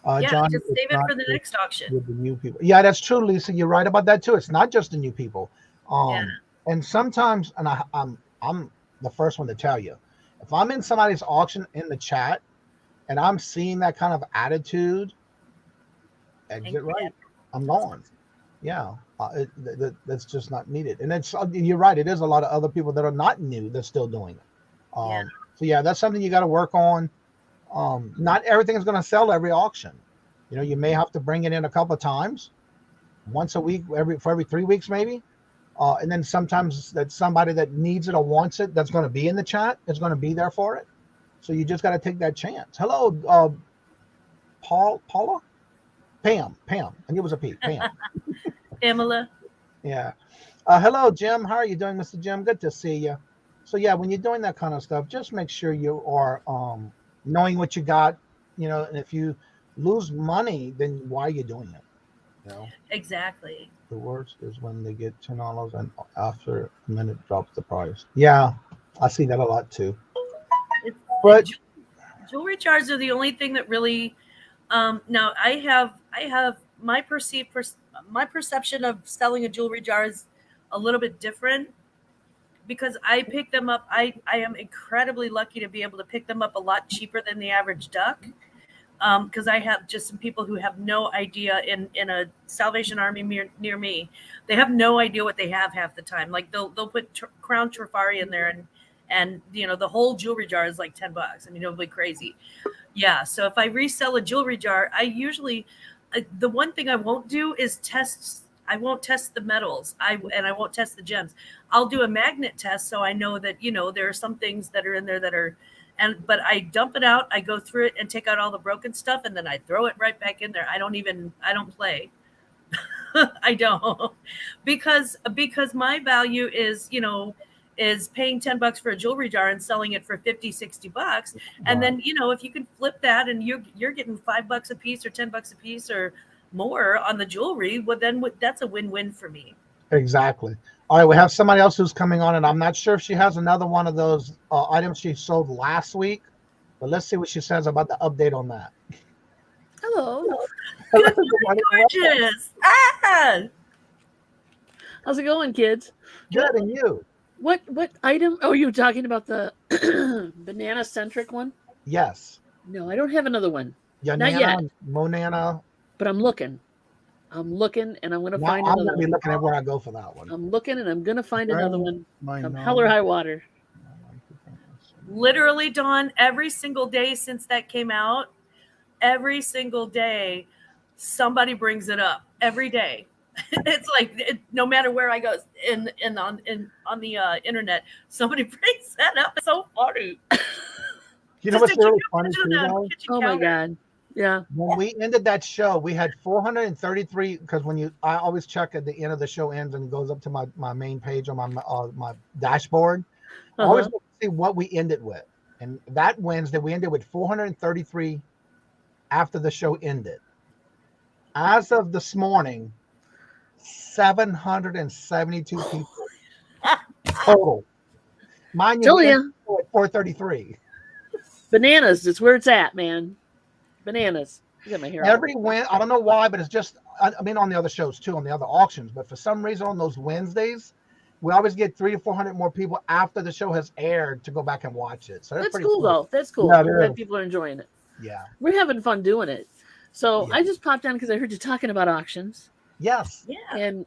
John, just save it for the next auction. With the new people. Yeah, that's true, Lisa. You're right about that too. It's not just the new people. And sometimes, and I'm the first one to tell you, if I'm in somebody's auction in the chat and I'm seeing that kind of attitude, exit right. I'm gone. Yeah, that's just not needed. And you're right. It is a lot of other people that are not new that's still doing it. So yeah, that's something you got to work on. Not everything is going to sell every auction. You know, you may have to bring it in a couple of times, once a week, for every 3 weeks maybe. And then sometimes that's somebody that needs it or wants it that's going to be in the chat is going to be there for it. So you just got to take that chance. Hello, Paula? Pam. I think it was a P. Pam. Pamela. Yeah. Hello, Jim. How are you doing, Mr. Jim? Good to see you. So yeah, when you're doing that kind of stuff, just make sure you are knowing what you got, you know, and if you lose money, then why are you doing it? You know, Exactly. the worst is when they get $10 and after a minute drops the price. Yeah, I see that a lot too. It's, But jewelry jars are the only thing that really. Now I have my my perception of selling a jewelry jar is a little bit different because I pick them up. I am incredibly lucky to be able to pick them up a lot cheaper than the average duck. Because I have just some people who have no idea in a Salvation Army near me, they have no idea what they have half the time. Like they'll put Crown Trifari in there and you know the whole jewelry jar is like $10. I mean it'll be crazy. Yeah. So if I resell a jewelry jar, I usually the one thing I won't do is test. I won't test the metals. I won't test the gems. I'll do a magnet test so I know that there are some things that are in there that are but I dump it out, I go through it and take out all the broken stuff and then I throw it right back in there. I don't play. I don't because my value is, is paying $10 for a jewelry jar and selling it for $50-$60. And then, if you can flip that and you're getting $5 a piece or $10 a piece or more on the jewelry, well, then that's a win-win for me. exactly. All right, we have somebody else who's coming on, and I'm not sure if she has another one of those items she sold last week, but let's see what she says about the update on that. Hello. Good morning, gorgeous. How's it going, kids? Good, and you? What item? Oh, you were talking about the banana-centric one? Yes. No, I don't have another one. Yanana, Not yet. Monana. But I'm looking, and I'm going to find I'm another going to be one. looking at where I go for that one. I'm looking, and I'm going to find another one. Come no. hell or high water. Literally, Dawn, every single day since that came out, every single day, somebody brings it up. Every day. It's like no matter where I go on the internet, somebody brings that up. It's so funny. You know what's really funny too, though? Oh my God. Yeah. When we ended that show, we had 433 because I always check at the end of the show ends and it goes up to my main page on my dashboard. I always look to see what we ended with. And that Wednesday we ended with 433 after the show ended. As of this morning, 772 people total. Mind you, at 433. Bananas is where it's at, man. Bananas. You got my hair. Every win, I don't know why, but it's just, I mean, on the other shows too, on the other auctions, but for some reason on those Wednesdays, we always get 300 to 400 more people after the show has aired to go back and watch it. So that's pretty cool, though. That's cool. Yeah, that people are enjoying it. Yeah. We're having fun doing it. So I just popped on because I heard you talking about auctions. Yes. Yeah. And,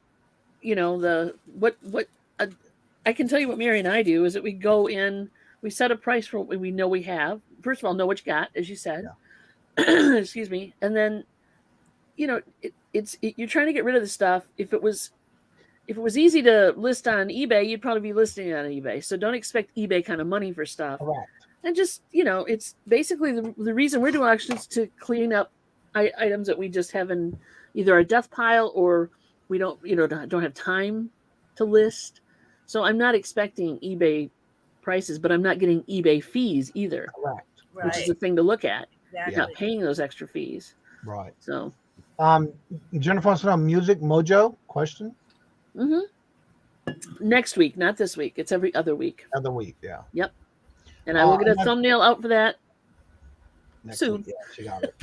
I can tell you what Mary and I do is that we go in, we set a price for what we know we have. First of all, know what you got, as you said. Yeah. Excuse me. And then, you're trying to get rid of the stuff. If it was easy to list on eBay, you'd probably be listing it on eBay. So don't expect eBay kind of money for stuff. Correct. And just, it's basically the reason we're doing auctions to clean up items that we just have in either our death pile or we don't have time to list. So I'm not expecting eBay prices, but I'm not getting eBay fees either. Correct. Which is the thing to look at. Exactly. Not paying those extra fees. Right. So Jennifer wants to know Music Mojo question. Next week, not this week. It's every other week. Other week, yeah. Yep. And I will get a thumbnail out for that soon. Week, yeah, she got it.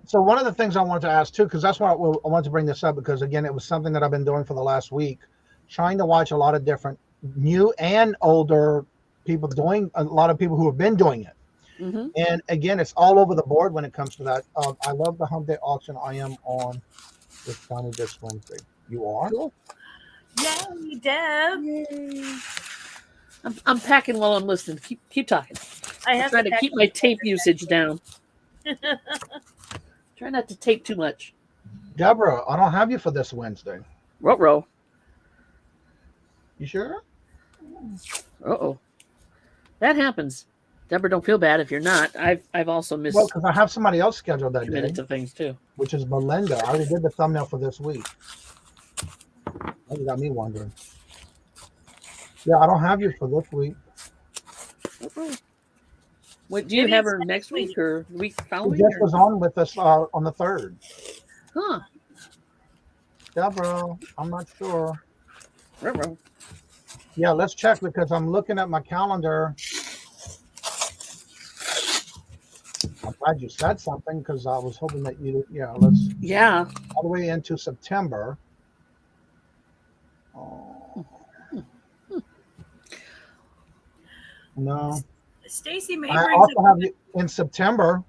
So one of the things I wanted to ask too, because that's why I wanted to bring this up, because again, it was something that I've been doing for the last week, trying to watch a lot of different new and older people doing, a lot of people who have been doing it. And again, it's all over the board when it comes to that. I love the Hump Day auction. I am on with Johnny this Wednesday. You are? Cool. Yay, Deb. Yay. I'm packing while I'm listening. Keep talking. I'm trying to keep my tape usage down. Try not to tape too much. Deborah, I don't have you for this Wednesday. Ruh-roh. You sure? Uh-oh. That happens. Deborah, don't feel bad if you're not. I've also missed. Well, because I have somebody else scheduled that day. Minutes of things too. Which is Melinda. I already did the thumbnail for this week. That got me wondering. Yeah, I don't have you for this week. Okay. What do you have her next week or the week following? She just was on with us on the 3rd. Huh. Deborah, I'm not sure. Ruh-roh. Yeah, let's check because I'm looking at my calendar. I'm glad you said something because I was hoping that you, let's Yeah. all the way into September. Oh, no. Stacy May I brings also up have you in September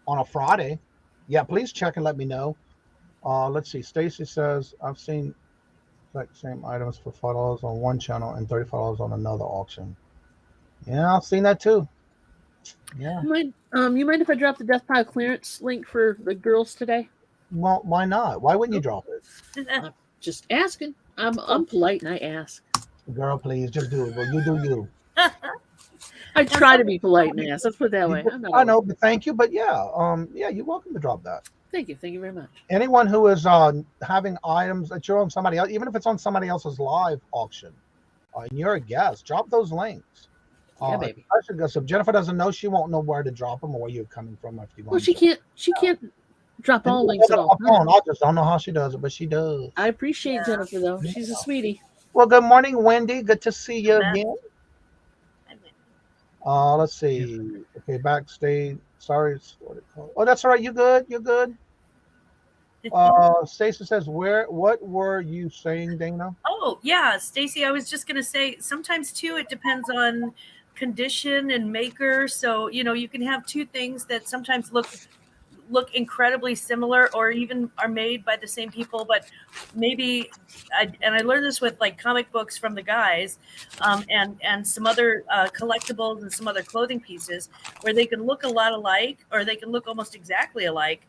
on a Friday. Yeah, please check and let me know. Let's see. Stacy says I've seen like same items for $5 on one channel and $35 on another auction. Yeah, I've seen that too. Yeah. You mind if I drop the death pile clearance link for the girls today? Well, why not? Why wouldn't you drop it? I'm just asking. I'm polite and I ask. Girl, please just do it. Well, you do you. I try to be polite and ask. Let's put it that way. I know, but thank you. But yeah, you're welcome to drop that. Thank you very much. Anyone who is having items that you're on somebody else, even if it's on somebody else's live auction, and you're a guest, drop those links. Yeah, baby. So if Jennifer doesn't know, she won't know where to drop them or where you're coming from. If you want. Well, she can't drop all links at all. I just don't know how she does it, but she does. I appreciate Jennifer though. She's a sweetie. Well, good morning, Wendy. Good to see you again. Let's see. Okay, backstage. Sorry, what it called? Oh, that's all right. You good? You're good. Stacy says, what were you saying, Dana? Oh, yeah, Stacy, I was just going to say sometimes too it depends on condition and maker. So, you can have two things that sometimes look incredibly similar or even are made by the same people, but maybe I learned this with like comic books from the guys and some other collectibles and some other clothing pieces where they can look a lot alike or they can look almost exactly alike,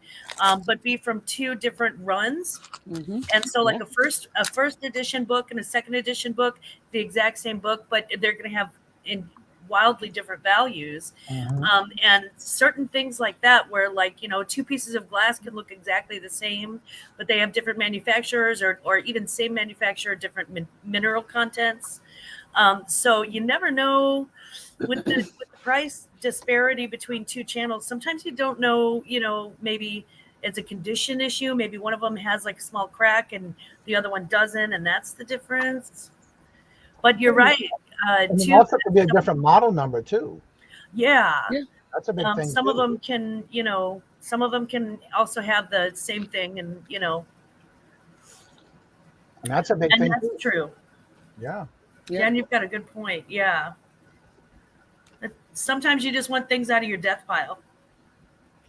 but be from two different runs. Mm-hmm. And so like a first edition book and a second edition book, the exact same book, but they're going to have wildly different values. And certain things like that where like two pieces of glass can look exactly the same but they have different manufacturers or even same manufacturer, different mineral contents. So you never know with the price disparity between two channels. Sometimes you don't know, maybe it's a condition issue, maybe one of them has like a small crack and the other one doesn't, and that's the difference. But you're right. And it also could be a different model number too. Yeah. That's a big thing. Some of them can, some of them can also have the same thing, and and that's a big thing. That's true. Yeah. And you've got a good point. Yeah. Sometimes you just want things out of your death pile.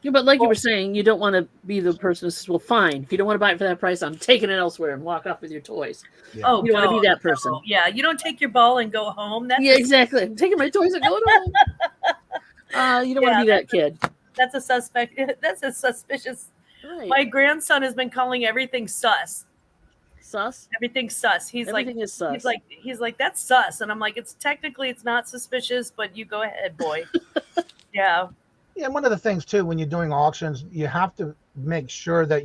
Yeah, but like you were saying, you don't want to be the person who says, well, fine. If you don't want to buy it for that price, I'm taking it elsewhere and walk off with your toys. Yeah. Oh, you don't want to be that person. No. Yeah, you don't take your ball and go home. That's exactly. I'm taking my toys and going home. You don't want to be that kid. That's a suspect. That's a suspicious. Right. My grandson has been calling everything sus. Sus? Everything's sus. Everything is sus. He's like, that's sus. And I'm like, it's not suspicious, but you go ahead, boy. Yeah. Yeah, and one of the things too, when you're doing auctions, you have to make sure that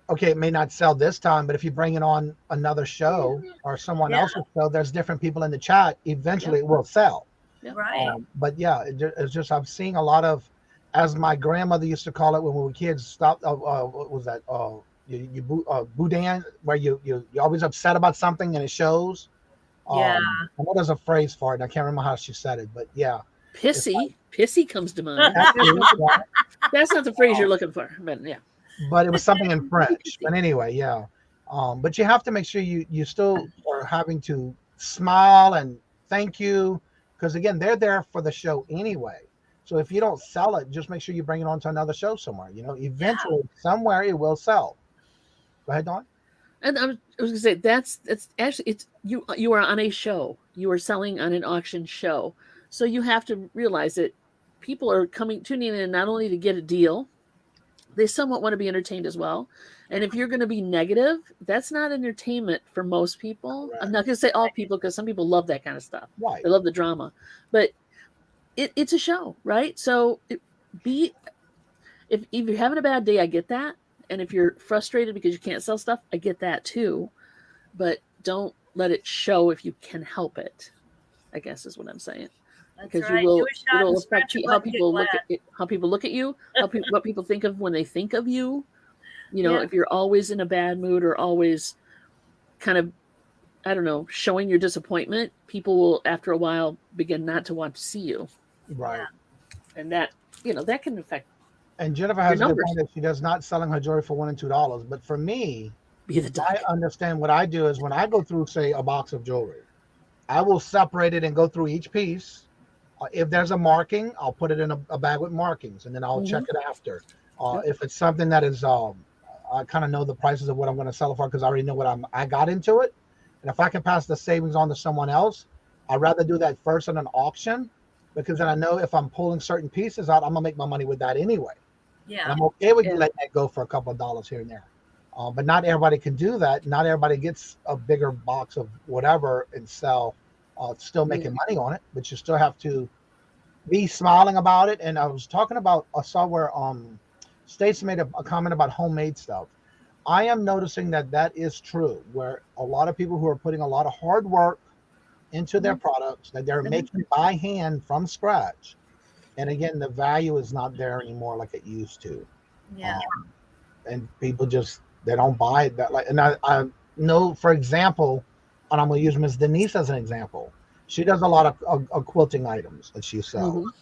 okay, it may not sell this time, but if you bring it on another show or someone else's show, there's different people in the chat. Eventually, it will sell. Right. But yeah, it's just I'm seeing a lot of, as my grandmother used to call it when we were kids. Stop. What was that? Boudin, where you're always upset about something and it shows. I know there's a phrase for it. And I can't remember how she said it, but yeah. Pissy comes to mind. That's not the phrase you're looking for, but yeah. But it was something in French. But anyway, yeah. But you have to make sure you still are having to smile and thank you, because again, they're there for the show anyway. So if you don't sell it, just make sure you bring it on to another show somewhere. Eventually, somewhere it will sell. Go ahead, Dawn. And I was going to say that's actually you are on a show. You are selling on an auction show. So you have to realize that people are tuning in not only to get a deal, they somewhat want to be entertained as well. And if you're going to be negative, that's not entertainment for most people. Right. I'm not going to say all people, because some people love that kind of stuff. Right. They love the drama. But it's a show, right? So if you're having a bad day, I get that. And if you're frustrated because you can't sell stuff, I get that too. But don't let it show if you can help it, I guess is what I'm saying. Because right. it'll affect how people look at you, what people think of when they think of you. If you're always in a bad mood or always kind of, I don't know, showing your disappointment, people will, after a while, begin not to want to see you. Right. And that, that can affect. And Jennifer has a good numbers. point that she does not selling her jewelry for $1 and $2. But for me, Be the duck. I understand what I do is when I go through, say, a box of jewelry, I will separate it and go through each piece. If there's a marking, I'll put it in a bag with markings, and then I'll check it after. If it's something that is, I kind of know the prices of what I'm going to sell it for because I already know what I got into it. And if I can pass the savings on to someone else, I'd rather do that first in an auction because then I know if I'm pulling certain pieces out, I'm going to make my money with that anyway. Yeah. And I'm okay with letting that go for a couple of dollars here and there. But not everybody can do that. Not everybody gets a bigger box of whatever and sell, still making money on it. But you still have to be smiling about it. And I was talking about, I saw where Stacey made a comment about homemade stuff. I am noticing that is true, where a lot of people who are putting a lot of hard work into their products that they're making by hand from scratch. And again, the value is not there anymore like it used to. Yeah. And people just, they don't buy it that like, and I know, for example, and I'm going to use Miss Denise as an example. She does a lot of quilting items that she sells.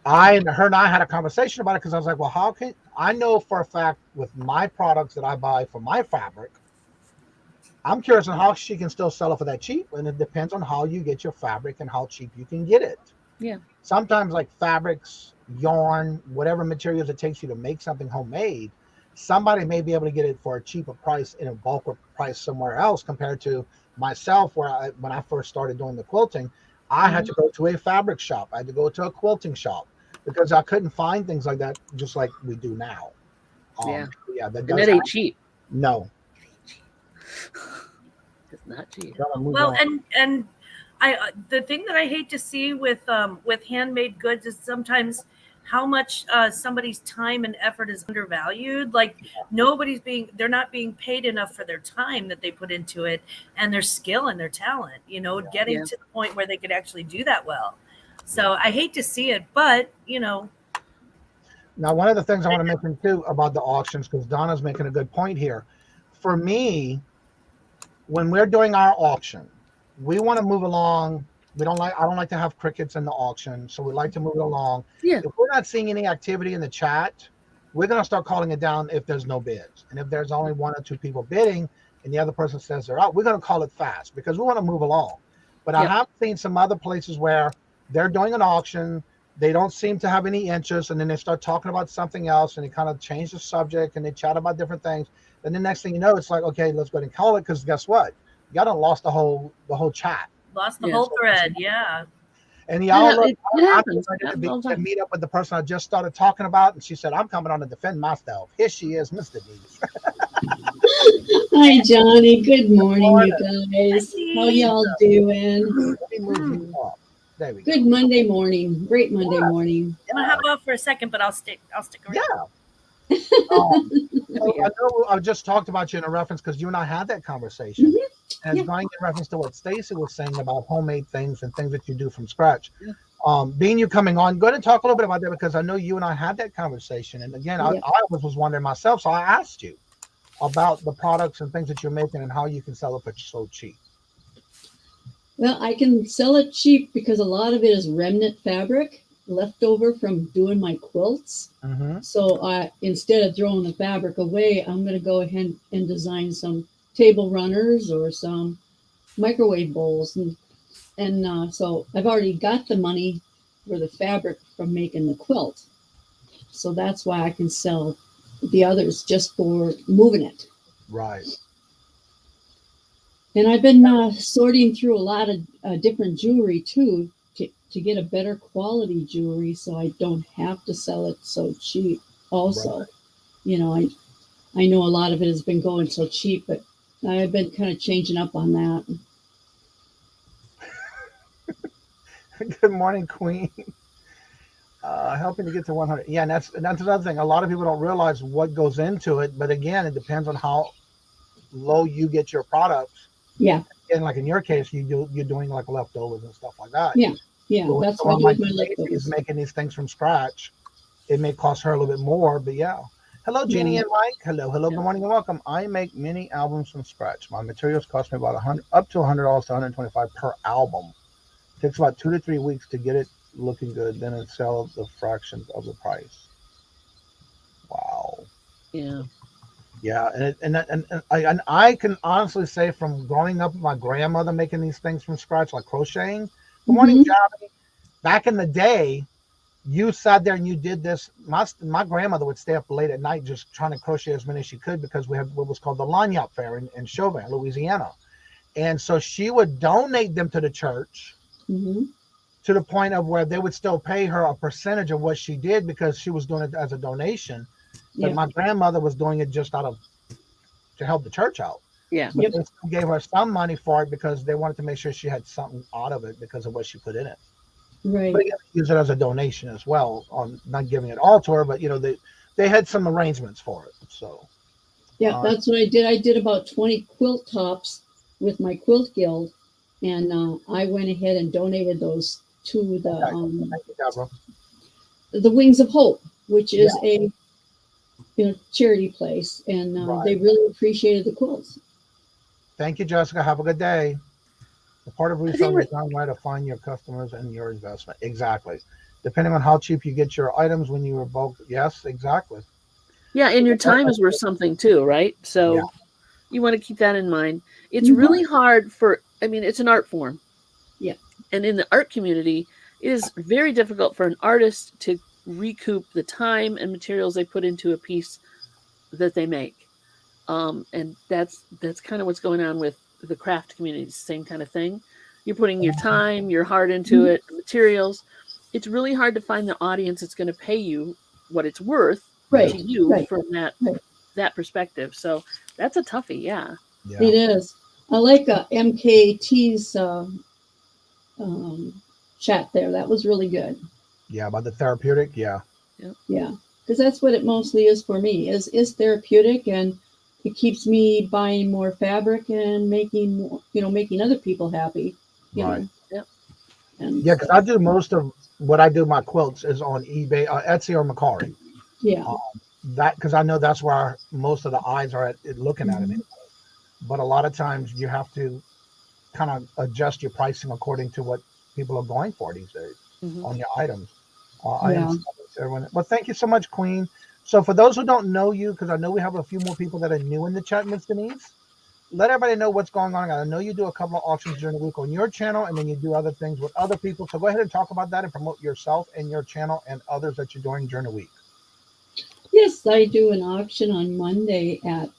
Her and I had a conversation about it because I was like, well, how can I know for a fact with my products that I buy for my fabric, I'm curious on how she can still sell it for that cheap. And it depends on how you get your fabric and how cheap you can get it. Yeah. Sometimes like fabrics, yarn, whatever materials it takes you to make something homemade, somebody may be able to get it for a cheaper price in a bulk price somewhere else compared to myself, where when I first started doing the quilting, I had to go to a fabric shop. I had to go to a quilting shop because I couldn't find things like that, just like we do now. That ain't cheap. No. It's not cheap. Well, and I the thing that I hate to see with handmade goods is sometimes how much somebody's time and effort is undervalued. Like they're not being paid enough for their time that they put into it and their skill and their talent, getting to the point where they could actually do that well. So I hate to see it, but Now, one of the things I want to mention too about the auctions, because Donna's making a good point here. For me, when we're doing our auction, we want to move along. I don't like to have crickets in the auction, so we like to move it along. Yeah. If we're not seeing any activity in the chat, we're going to start calling it down if there's no bids. And if there's only 1 or 2 people bidding and the other person says they're out, we're going to call it fast because we want to move along. But I have seen some other places where they're doing an auction, they don't seem to have any interest, and then they start talking about something else and they kind of change the subject and they chat about different things. And the next thing you know, it's like, okay, let's go ahead and call it, because guess what? Y'all done lost the whole chat. Lost the whole thread, And y'all it happens. to meet up with the person I just started talking about, and she said, I'm coming on to defend myself. Here she is, Miss Denise. Hi, Johnny. Good morning, you guys. How y'all doing? There we go. Good Monday morning. Great Monday morning. I'm gonna hop off for a second, but I'll stick around. Yeah. I know I just talked about you in a reference because you and I had that conversation. And it's going in reference to what Stacey was saying about homemade things and things that you do from scratch. Being you coming on, go ahead and talk a little bit about that, because I know you and I had that conversation. And again, I was wondering myself, so I asked you about the products and things that you're making and how you can sell it for so cheap. Well, I can sell it cheap because a lot of it is remnant fabric left over from doing my quilts. So instead of throwing the fabric away, I'm going to go ahead and design some table runners or some microwave bowls. And so I've already got the money for the fabric from making the quilt. So that's why I can sell the others just for moving it. Right. And I've been sorting through a lot of different jewelry too, to get a better quality jewelry, so I don't have to sell it so cheap. Also, I know a lot of it has been going so cheap, but I've been kind of changing up on that. Good morning, Queen. Helping to get to 100. Yeah, and that's another thing. A lot of people don't realize what goes into it, but again, it depends on how low you get your products. Yeah. And like in your case, you're doing like leftovers and stuff like that. Yeah. Yeah, so that's what I do with my leftovers. leftovers. Is making these things from scratch. It may cost her a little bit more, but yeah. Hello, Jeannie Yeah. and Mike. Hello, hello. Good morning and welcome. I make many albums from scratch. My materials cost me about up to $100 to $125 per album. It takes about 2 to 3 weeks to get it looking good. Then it sells the fractions of the price. Wow. Yeah. Yeah, and I can honestly say from growing up with my grandmother making these things from scratch, like crocheting. Good morning, Mhm. Johnny. Back in the day, you sat there and you did this. My grandmother would stay up late at night just trying to crochet as many as she could because we had what was called the Lagniappe Fair in Chauvin, Louisiana. And so she would donate them to the church Mhm. to the point of where they would still pay her a percentage of what she did because she was doing it as a donation. But Yeah. my grandmother was doing it just to help the church out. Yeah. But Yep. they still gave her some money for it because they wanted to make sure she had something out of it because of what she put in it. Right. But again, use it as a donation as well, on not giving it all to her, but they had some arrangements for it. So Yeah, that's what I did. I did about 20 quilt tops with my quilt guild, and I went ahead and donated those to thank you, Deborah. the Wings of Hope, which is a charity place, and they really appreciated the quilts. Thank you, Jessica. Have a good day. The part of think reselling is done right to find your customers and your investment. Exactly. Depending on how cheap you get your items when you revoke. Yes, exactly. Yeah, and your time is worth something too, right? So Yeah. you want to keep that in mind. It's really hard it's an art form. Yeah. And in the art community, it is very difficult for an artist to recoup the time and materials they put into a piece that they make. And that's kind of what's going on with the craft community. Same kind of thing. You're putting your time, your heart into it, materials. It's really hard to find the audience that's going to pay you what it's worth to you from that perspective. So that's a toughie. Yeah. It is. I like MKT's chat there. That was really good. Yeah, about the therapeutic. Yeah. Yeah, because that's what it mostly is for me. Is therapeutic, and it keeps me buying more fabric and making more, making other people happy. Right. Yep. And yeah, because I do most of what I do my quilts is on eBay, Etsy, or Mercari. Yeah. Because I know that's where most of the eyes are at looking at it. Anyway. But a lot of times you have to kind of adjust your pricing according to what people are going for these days on your items. Well, thank you so much, Queen. So for those who don't know you, because I know we have a few more people that are new in the chat, Miss Denise, let everybody know what's going on. I know you do a couple of auctions during the week on your channel, and then you do other things with other people. So go ahead and talk about that and promote yourself and your channel and others that you're doing during the week. Yes, I do an auction on Monday at,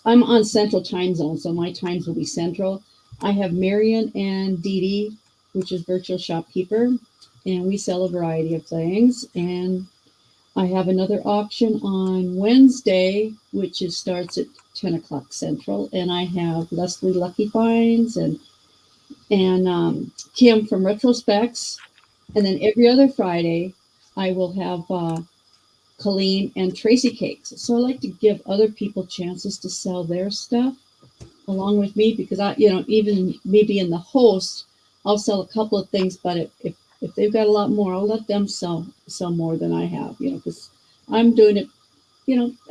I'm on Central Time Zone, so my times will be Central. I have Marion and Dee Dee, which is Virtual Shopkeeper, and we sell a variety of things. And I have another auction on Wednesday, which starts at 10 o'clock Central, and I have Leslie Lucky Finds and Kim from Retrospects. And then every other Friday, I will have Colleen and Tracy Cakes. So I like to give other people chances to sell their stuff along with me, because even maybe in the host, I'll sell a couple of things, but if they've got a lot more, I'll let them sell more than I have, because I'm doing it,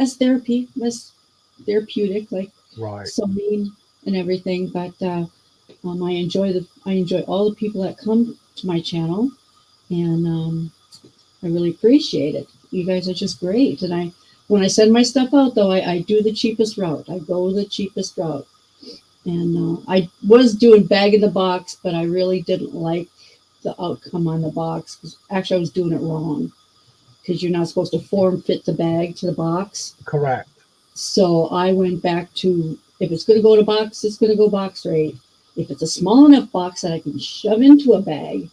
as therapy, as therapeutic, like sewing and everything. But I enjoy all the people that come to my channel, and I really appreciate it. You guys are just great. And when I send my stuff out, though, I do the cheapest route. I go the cheapest route. And I was doing bag in the box, but I really didn't like the outcome on the box. 'Cause actually, I was doing it wrong, because you're not supposed to form fit the bag to the box. Correct. So I went back to, if it's going to go to box, it's going to go box rate. If it's a small enough box that I can shove into a bag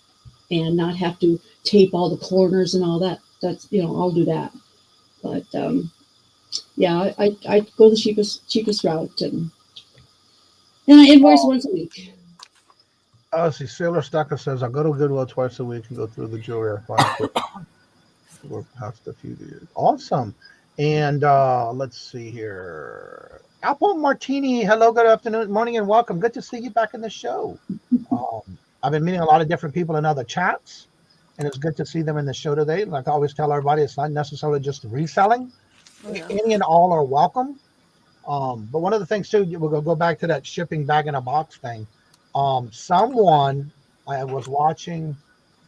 and not have to tape all the corners and all that, that's, I'll do that. But yeah, I go the cheapest route, and I invoice once a week. Oh, see, Sailor Stucker says, I go to Goodwill twice a week and go through the jewelry. We're past a few years. Awesome. And let's see here. Apple Martini, hello, good afternoon, morning, and welcome. Good to see you back in the show. I've been meeting a lot of different people in other chats, and it's good to see them in the show today. Like I always tell everybody, it's not necessarily just reselling. Oh, yeah. Any and all are welcome. But one of the things too, we'll go back to that shipping bag in a box thing. Someone I was watching,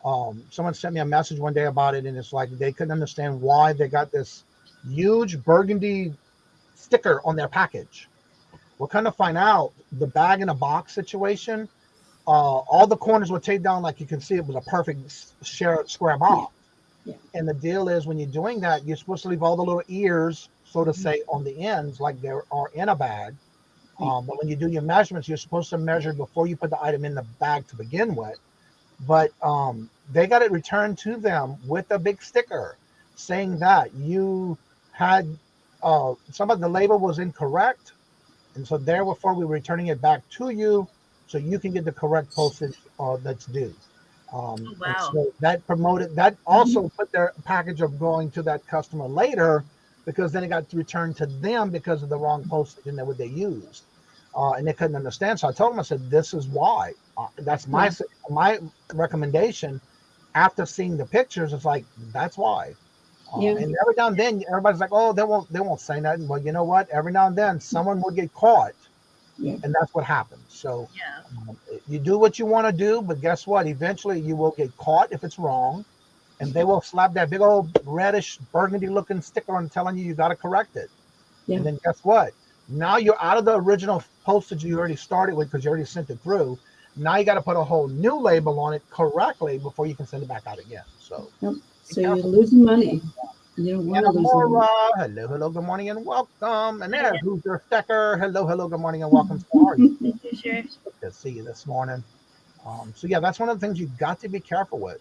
someone sent me a message one day about it, and it's like they couldn't understand why they got this huge burgundy sticker on their package. We'll kind of find out the bag in a box situation. All the corners were taped down, like you can see it was a perfect square box. Yeah. And the deal is, when you're doing that, you're supposed to leave all the little ears, so to say, on the ends, like they are in a bag. But when you do your measurements, you're supposed to measure before you put the item in the bag to begin with. But they got it returned to them with a big sticker saying that you had some of the label was incorrect, and so therefore we were returning it back to you so you can get the correct postage that's due. Wow. And so that promoted, that also put their package of going to that customer later, because then it got returned to them because of the wrong postage and what they used. And they couldn't understand. So I told them, I said, this is why. That's my recommendation. After seeing the pictures, it's like, that's why. And every now and then, everybody's like, oh, they won't say nothing. Well, you know what? Every now and then, someone will get caught. Yeah. And that's what happens. So you do what you want to do, but guess what? Eventually you will get caught if it's wrong, and they will slap that big old reddish burgundy looking sticker on telling you got to correct it. Yeah. And then guess what? Now you're out of the original postage you already started with because you already sent it through. Now you got to put a whole new label on it correctly before you can send it back out again. So, so you're losing money. You don't want to lose money. Hello, good morning and welcome. And there's who's your Stecker. Hello, good morning and welcome. How are you? Good to see you this morning. So yeah, that's one of the things you've got to be careful with,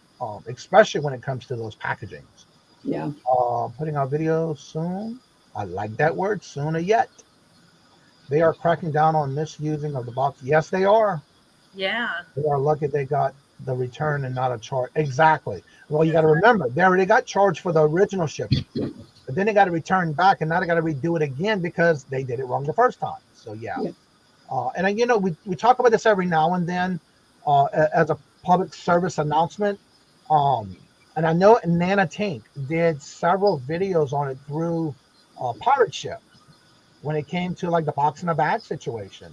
especially when it comes to those packagings. Yeah. Putting out videos soon. I like that word, sooner yet. They are cracking down on misusing of the box. Yes, they are. Yeah. They are lucky they got the return and not a charge. Exactly. Well, you got to remember, they already got charged for the original shipping, but then they got to return back, and now they got to redo it again because they did it wrong the first time. So yeah. And you know, we talk about this every now and then as a public service announcement. And I know Nana Tink did several videos on it through Pirate Ship when it came to like the box in a bag situation.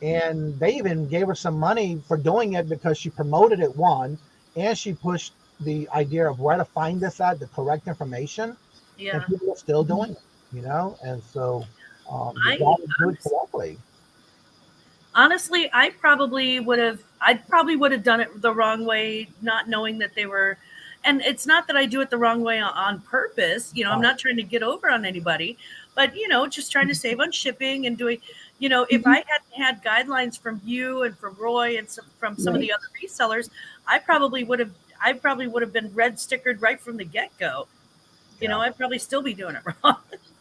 And they even gave her some money for doing it because she promoted it, one, and she pushed the idea of where to find this at, the correct information. Yeah. And people are still doing it, you know? And so you got to do it correctly. Honestly, I probably would have done it the wrong way, not knowing that they were, and it's not that I do it the wrong way on purpose. You know, I'm not trying to get over on anybody, but, you know, just trying to save on shipping and doing, you know, if I hadn't had guidelines from you and from Roy and from some of the other resellers, I probably would have been red stickered right from the get-go. You know, I'd probably still be doing it wrong.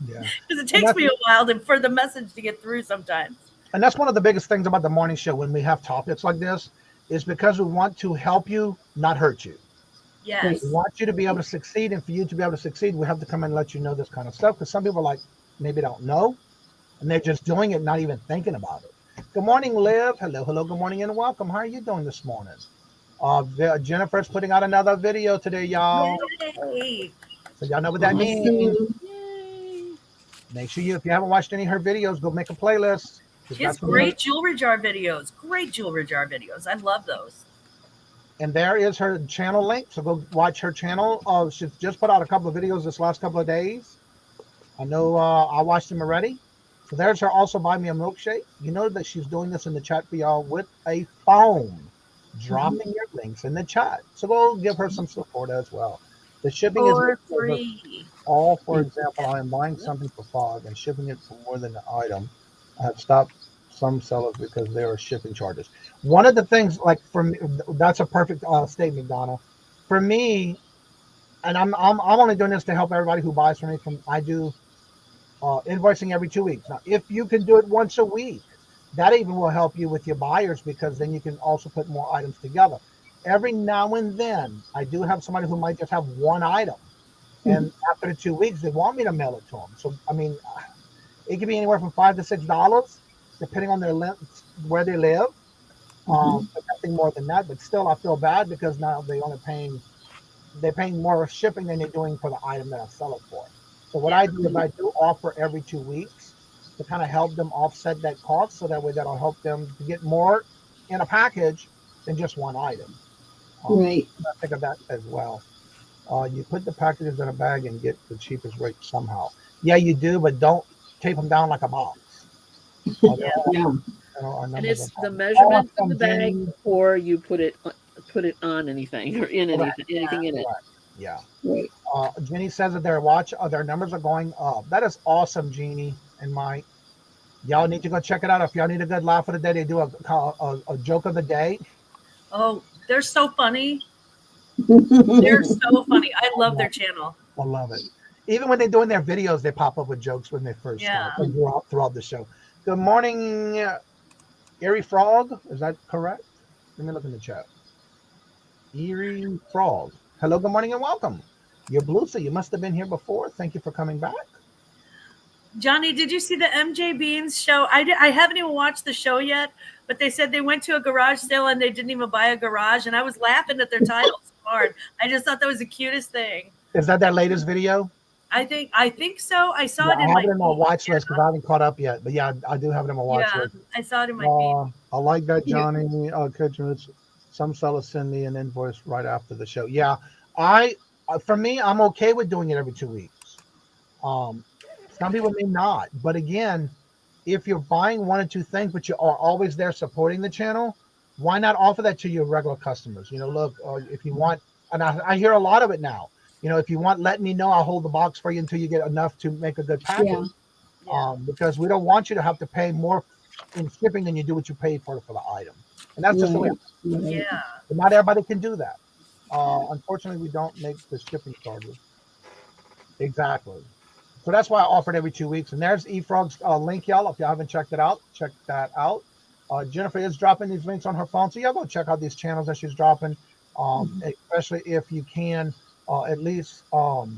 Yeah. Because it takes me a while for the message to get through sometimes. And that's one of the biggest things about the morning show when we have topics like this, is because we want to help you, not hurt you. Yes. We want you to be able to succeed, and for you to be able to succeed, we have to come and let you know this kind of stuff, because some people like maybe don't know, and they're just doing it, not even thinking about it. Good morning, Liv. Hello, good morning and welcome. How are you doing this morning? Jennifer's putting out another video today, y'all. Yay. So y'all know what that means. Make sure if you haven't watched any of her videos, go make a playlist. She has great jewelry jar videos. I love those. And there is her channel link. So go watch her channel. She's just put out a couple of videos this last couple of days. I know I watched them already. So there's her also buy me a milkshake. You know that she's doing this in the chat for y'all with a phone, dropping your links in the chat. So go give her some support as well. The shipping is free. All, for example, I am buying something for FOG and shipping it for more than the item. I have stopped some sellers because there are shipping charges. One of the things, like for me, that's a perfect statement, Donna. For me, and I'm only doing this to help everybody who buys from me. I do invoicing every 2 weeks. Now, if you can do it once a week, that even will help you with your buyers, because then you can also put more items together. Every now and then, I do have somebody who might just have one item, and after the 2 weeks, they want me to mail it to them. So, I mean, it could be anywhere from $5 to $6, depending on their where they live. But nothing more than that. But still, I feel bad because now they're paying more shipping than they're doing for the item that I sell it for. So what I do is I do offer every 2 weeks to kind of help them offset that cost, so that way that'll help them to get more in a package than just one item. Right. Think of that as well. You put the packages in a bag and get the cheapest rate somehow. Yeah, you do, but don't tape them down like a box. Yeah. And it's the measurement of the bag, or you put it on anything or in anything in it. Yeah. Right. Jenny says that their numbers are going up. That is awesome, Jeannie and Mike. Y'all need to go check it out. If y'all need a good laugh of the day, they do a joke of the day. Oh, they're so funny. They're so funny. I love their channel. I love it. Even when they're doing their videos, they pop up with jokes when they first start throughout the show. Good morning, Eerie Frog. Is that correct? Let me look in the chat. Eerie Frog. Hello, good morning, and welcome. You're blue, so you must have been here before. Thank you for coming back. Johnny, did you see the MJ Beans show? I haven't even watched the show yet, but they said they went to a garage sale and they didn't even buy a garage, and I was laughing at their titles hard. I just thought that was the cutest thing. Is that their latest video? I think so. I saw it in I have it in my watch list because I haven't caught up yet. But yeah, I do have it in my watch list. I saw it in my feed. I like that, Johnny. Kajun, some sellers send me an invoice right after the show. Yeah, for me, I'm okay with doing it every 2 weeks. Some people may not, but again, if you're buying one or two things, but you are always there supporting the channel, why not offer that to your regular customers? Look, if you want, and I hear a lot of it now. If you want, let me know. I'll hold the box for you until you get enough to make a good package. Yeah. Because we don't want you to have to pay more in shipping than you do what you paid for the item. And that's just the way. Yeah. But not everybody can do that. Unfortunately, we don't make the shipping charges. Exactly. So that's why I offered every 2 weeks. And there's eFrog's link, y'all. If you haven't checked it out, check that out. Jennifer is dropping these links on her phone. So y'all go check out these channels that she's dropping, especially if you can. At least go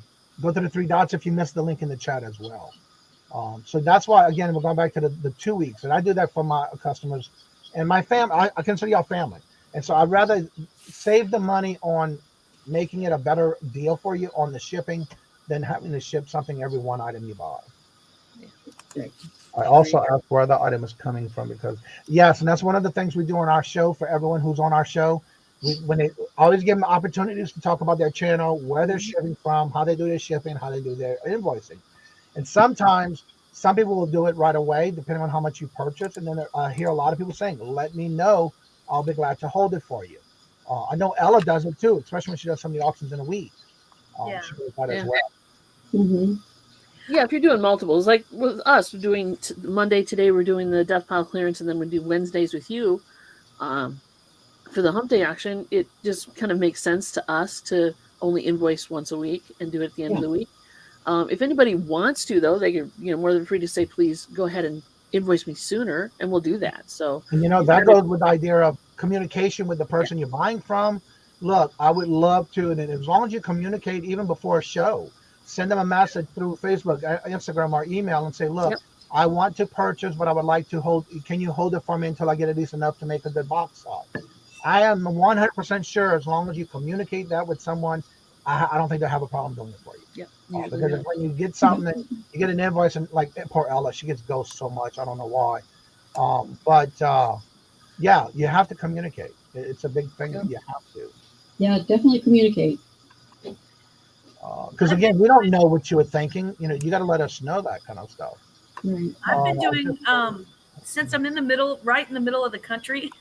to the 3 dots if you missed the link in the chat as well. So that's why, again, we're going back to the 2 weeks. And I do that for my customers and my family. I consider y'all family. And so I'd rather save the money on making it a better deal for you on the shipping than having to ship something every one item you buy. I also ask where the item is coming from because, yes, and that's one of the things we do on our show for everyone who's on our show. When they always give them opportunities to talk about their channel, where they're shipping from, how they do their shipping, how they do their invoicing. And sometimes some people will do it right away, depending on how much you purchase. And then I hear a lot of people saying, let me know. I'll be glad to hold it for you. I know Ella does it too, especially when she does some of the auctions in a week. She does that as well. Mm-hmm. Yeah, if you're doing multiples, like with us, we're doing Monday today, we're doing the death pile clearance, and then we do Wednesdays with you. For the hump day auction, it just kind of makes sense to us to only invoice once a week and do it at the end of the week. If anybody wants to, though, they can, more than free to say, please go ahead and invoice me sooner, and we'll do that. So, and that goes with the idea of communication with the person you're buying from. Look, I would love to, and as long as you communicate even before a show, send them a message through Facebook, Instagram, or email and say, look, I want to purchase, but I would like to hold. Can you hold it for me until I get at least enough to make a good box size? I am 100% sure as long as you communicate that with someone, I don't think they'll have a problem doing it for you. Because when you get something, you get an invoice, and like poor Ella, she gets ghosted so much. I don't know why. Yeah, you have to communicate. It's a big thing that you have to. Yeah, definitely communicate. Because again, we don't know what you were thinking. You got to let us know that kind of stuff. Right. I've been doing since I'm right in the middle of the country.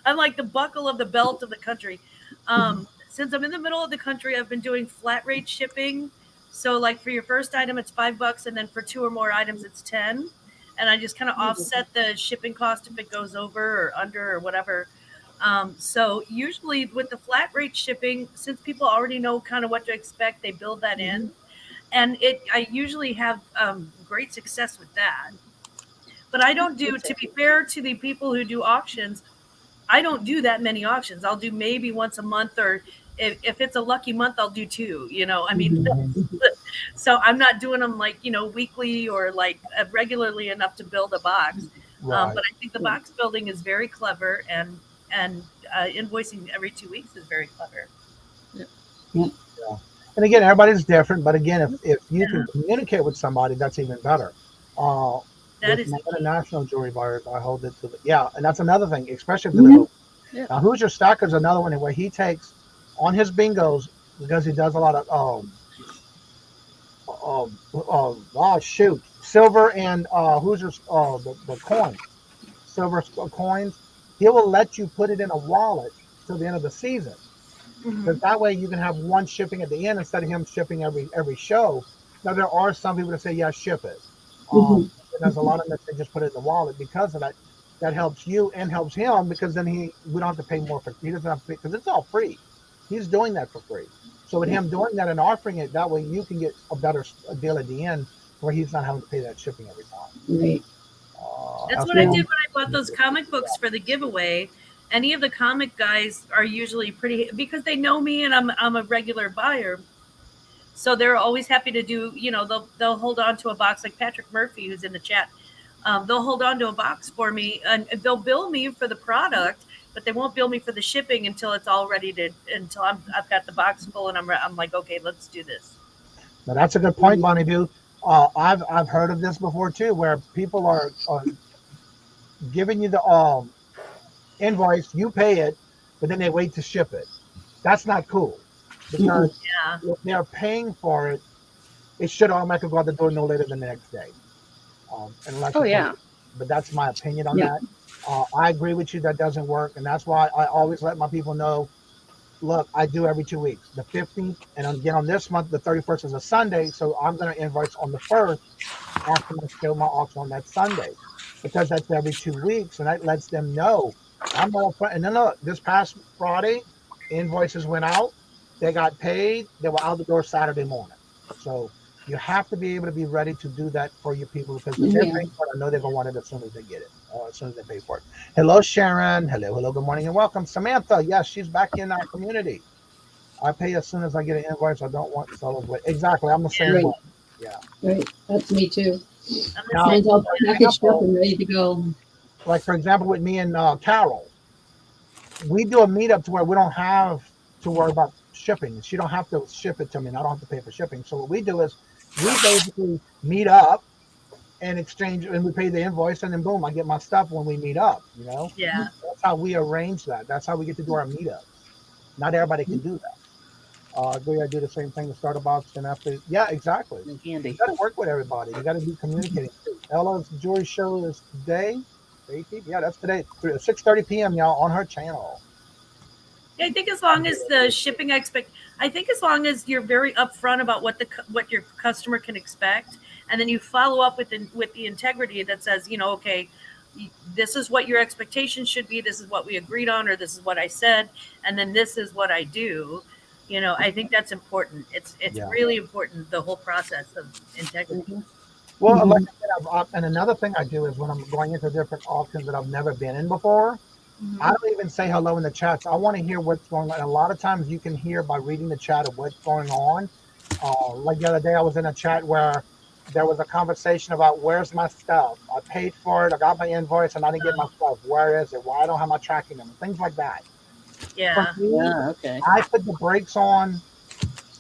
I'm like the buckle of the belt of the country. Since I'm in the middle of the country, I've been doing flat rate shipping. So like for your first item, it's $5, and then for 2 or more items, it's 10. And I just kind of offset the shipping cost if it goes over or under or whatever. So usually with the flat rate shipping, since people already know kind of what to expect, they build that in. And I usually have great success with that. But I don't do, to be fair to the people who do auctions, I don't do that many auctions. I'll do maybe once a month, or if it's a lucky month, I'll do 2, I mean, so I'm not doing them like, weekly or like regularly enough to build a box. Right. But I think the box building is very clever, and invoicing every 2 weeks is very clever. Yeah. And again, everybody's different, but again, if you can communicate with somebody, that's even better. That With is my the key. international jewelry buyers, I hold it to the, and that's another thing, especially if they're Yeah. now, Who's Your Stacker is another one where he takes on his bingos because he does a lot of silver and Hoosiers the coins, silver coins. He will let you put it in a wallet till the end of the season. Because that way you can have one shipping at the end instead of him shipping every show. Now there are some people that say ship it. There's a lot of them that just put it in the wallet because of that. That helps you and helps him because then we don't have to pay more for. He doesn't have to pay because it's all free. He's doing that for free. So with him doing that and offering it that way, you can get a better deal at the end where he's not having to pay that shipping every time. Right. That's what I did when I bought those comic books for the giveaway. Any of the comic guys are usually pretty because they know me and I'm a regular buyer. So they're always happy to do, they'll hold on to a box like Patrick Murphy, who's in the chat. They'll hold on to a box for me and they'll bill me for the product, but they won't bill me for the shipping until it's all ready until I've got the box full and I'm like, okay, let's do this. Now that's a good point, Bonnie Boo. I've heard of this before too, where people are giving you the invoice, you pay it, but then they wait to ship it. That's not cool because if they're paying for it, it should automatically go out the door no later than the next day. But that's my opinion on that. I agree with you. That doesn't work. And that's why I always let my people know, look, I do every 2 weeks, the 15th. And again, on this month, the 31st is a Sunday. So I'm going to invoice on the 1st after I schedule my auction on that Sunday because that's every 2 weeks. And that lets them know I'm not upfront. And then look, this past Friday, invoices went out. They got paid. They were out the door Saturday morning. So you have to be able to be ready to do that for your people because if they're paying for it, I know they're going to want it as soon as they get it, as soon as they pay for it. Hello, Sharon. Hello, good morning and welcome. Samantha, yes, she's back in our community. I pay as soon as I get an invoice. I don't want sellers wait. Exactly, I'm the same way. Yeah. Right, that's me too. Mine's all packaged up and ready to go. Like, for example, with me and Carol, we do a meetup to where we don't have to worry about shipping. She don't have to ship it to me and I don't have to pay for shipping. So what we do is we basically meet up and exchange and we pay the invoice and then boom, I get my stuff when we meet up, Yeah. That's how we arrange that. That's how we get to do our meetups. Not everybody can do that. I do the same thing to start a box and after. Yeah, exactly. Handy. You got to work with everybody. You got to be communicating. Ella's jewelry show is today. Yeah, that's today. 6:30 p.m. y'all on her channel. I think as long as the shipping I think as long as you're very upfront about what your customer can expect, and then you follow up with the integrity that says, okay, this is what your expectations should be. This is what we agreed on, or this is what I said, and then this is what I do. I think that's important. It's really important, the whole process of integrity. Well, like I said, and another thing I do is when I'm going into different auctions that I've never been in before, I don't even say hello in the chats. I want to hear what's going on. And a lot of times you can hear by reading the chat of what's going on. Like the other day, I was in a chat where there was a conversation about where's my stuff. I paid for it. I got my invoice and I didn't get my stuff. Where is it? Why I don't have my tracking number? Things like that. Yeah. Okay. I put the brakes on,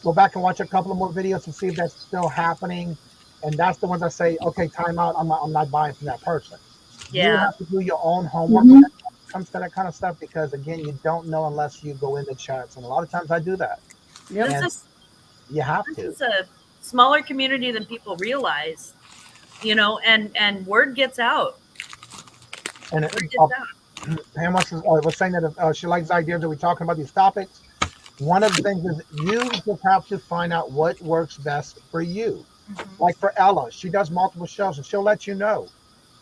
go back and watch a couple of more videos to see if that's still happening. And that's the ones I say, okay, time out. I'm not buying from that person. Yeah. You have to do your own homework when it comes to that kind of stuff because, again, you don't know unless you go into chats. And a lot of times I do that. Yep. You have to. This is a smaller community than people realize, and word gets out. And Pam was saying that she likes the idea that we're talking about these topics. One of the things is you just have to find out what works best for you. Like for Ella, she does multiple shows and she'll let you know.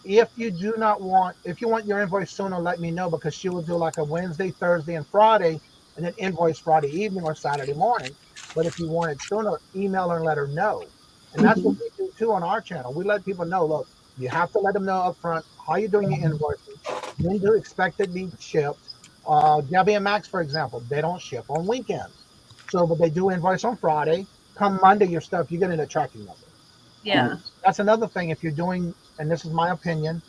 If you want your invoice sooner, let me know because she will do like a Wednesday, Thursday, and Friday, and then invoice Friday evening or Saturday morning. But if you want it sooner, email her and let her know. And that's what we do too on our channel. We let people know, look, you have to let them know up front how you're doing your invoicing. When do you expect it to be shipped? Debbie and Max, for example, they don't ship on weekends. So, but they do invoice on Friday. Come Monday, your stuff, you get in a tracking number. Yeah. That's another thing. If you're doing, and this is my opinion,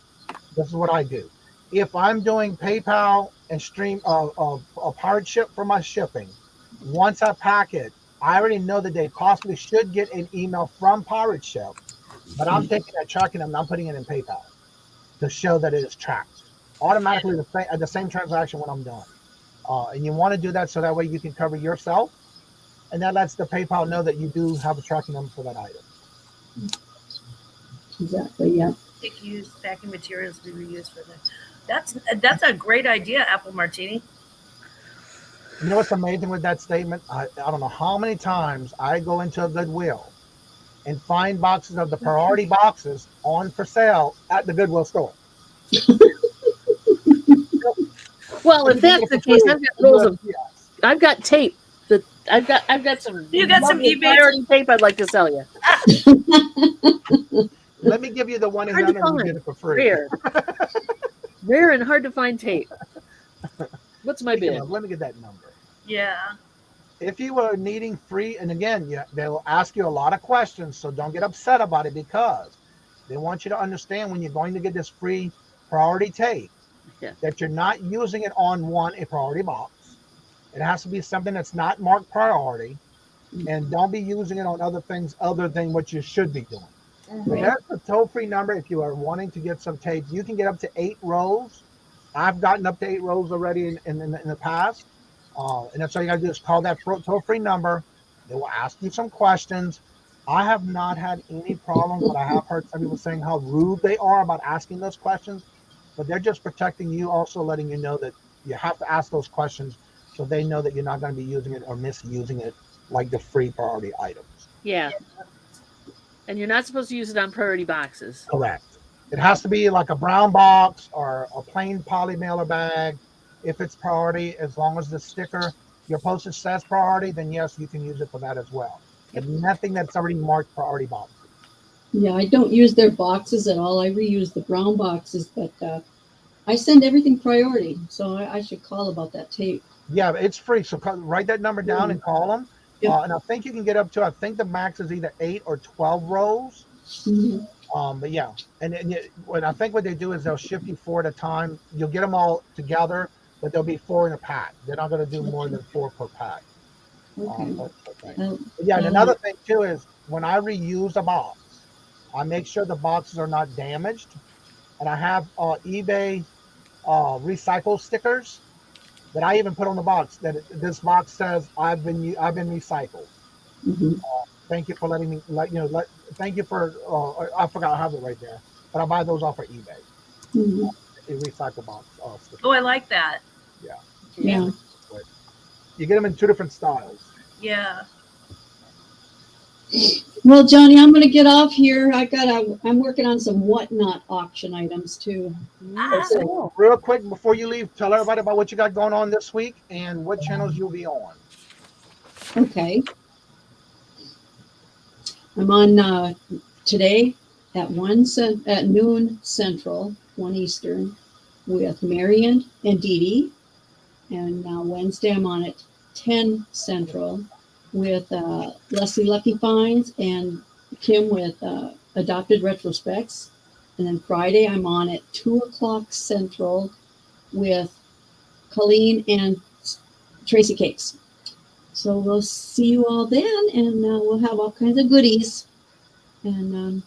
this is what I do. If I'm doing PayPal and stream of hard ship for my shipping, once I pack it, I already know that they possibly should get an email from Pirate Ship, but I'm taking that tracking them and I'm putting it in PayPal to show that it is tracked automatically at the same transaction when I'm done. And you want to do that so that way you can cover yourself, and that lets the PayPal know that you do have a tracking number for that item. Exactly. Yeah. Take used packing materials to be reused for that. That's a great idea, Apple Martini. You know what's amazing with that statement? I don't know how many times I go into a Goodwill and find boxes of the priority boxes on for sale at the Goodwill store. Well, if that's the case, I've got rolls of. I've got tape. I've got some. You got some eBay priority tape I'd like to sell you. Let me give you the one example and you get it for free. Rare and hard to find tape. What's my bid? Let me get that number. Yeah. If you are needing free, and again, they will ask you a lot of questions, so don't get upset about it because they want you to understand when you're going to get this free priority tape that you're not using it on a priority box. It has to be something that's not marked priority, and don't be using it on other things other than what you should be doing. So that's a toll-free number if you are wanting to get some tape. You can get up to 8 rolls. I've gotten up to 8 rolls already in the past. And that's all you got to do is call that toll-free number. They will ask you some questions. I have not had any problems, but I have heard some people saying how rude they are about asking those questions. But they're just protecting you, also letting you know that you have to ask those questions so they know that you're not going to be using it or misusing it like the free priority items. Yeah. And you're not supposed to use it on priority boxes. Correct. It has to be like a brown box or a plain poly mailer bag. If it's priority, as long as the sticker, your postage says priority, then yes, you can use it for that as well. But nothing that's already marked priority boxes. Yeah, I don't use their boxes at all. I reuse the brown boxes, but I send everything priority. So I should call about that tape. Yeah, it's free. So write that number down and call them. And I think you can get up to, I think the max is either 8 or 12 rolls. But yeah, and I think what they do is they'll ship you 4 at a time. You'll get them all together, but there'll be 4 in a pack. They're not going to do more than 4 per pack. Yeah, and another thing too is when I reuse a box, I make sure the boxes are not damaged, and I have eBay recycle stickers that I even put on the box that this box says I've been recycled. Thank you for letting me thank you for I forgot I have it right there, but I buy those off of eBay. A recycle box. Oh, I like that. Yeah. You get them in 2 different styles. Yeah. Well, Johnny, I'm going to get off here. I'm working on some whatnot auction items too. So, real quick before you leave, tell everybody about what you got going on this week and what channels you'll be on. Okay. I'm on today at noon Central, 1 Eastern, with Marion and Dee Dee. And Wednesday I'm on at 10 Central with Leslie Lucky Finds and Kim with Adopted Retrospects. And then Friday I'm on at 2 o'clock Central with Colleen and Tracy Cakes. So we'll see you all then, and we'll have all kinds of goodies. And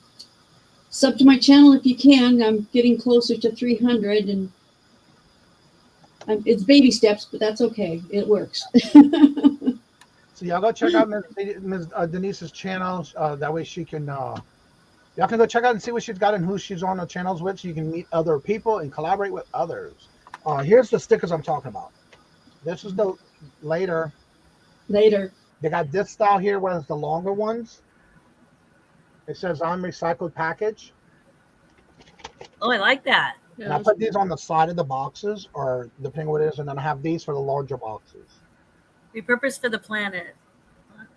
sub to my channel if you can. I'm getting closer to 300, and it's baby steps, but that's okay. It works. So y'all go check out Ms. Denise's channel. That way she can, y'all can go check out and see what she's got and who she's on the channels with, so you can meet other people and collaborate with others. Here's the stickers I'm talking about. This is the later. They got this style here, where it's the longer ones. It says on recycled package. Oh, I like that. And I put these on the side of the boxes, or depending what it is, and then I have these for the larger boxes. Repurposed for the planet.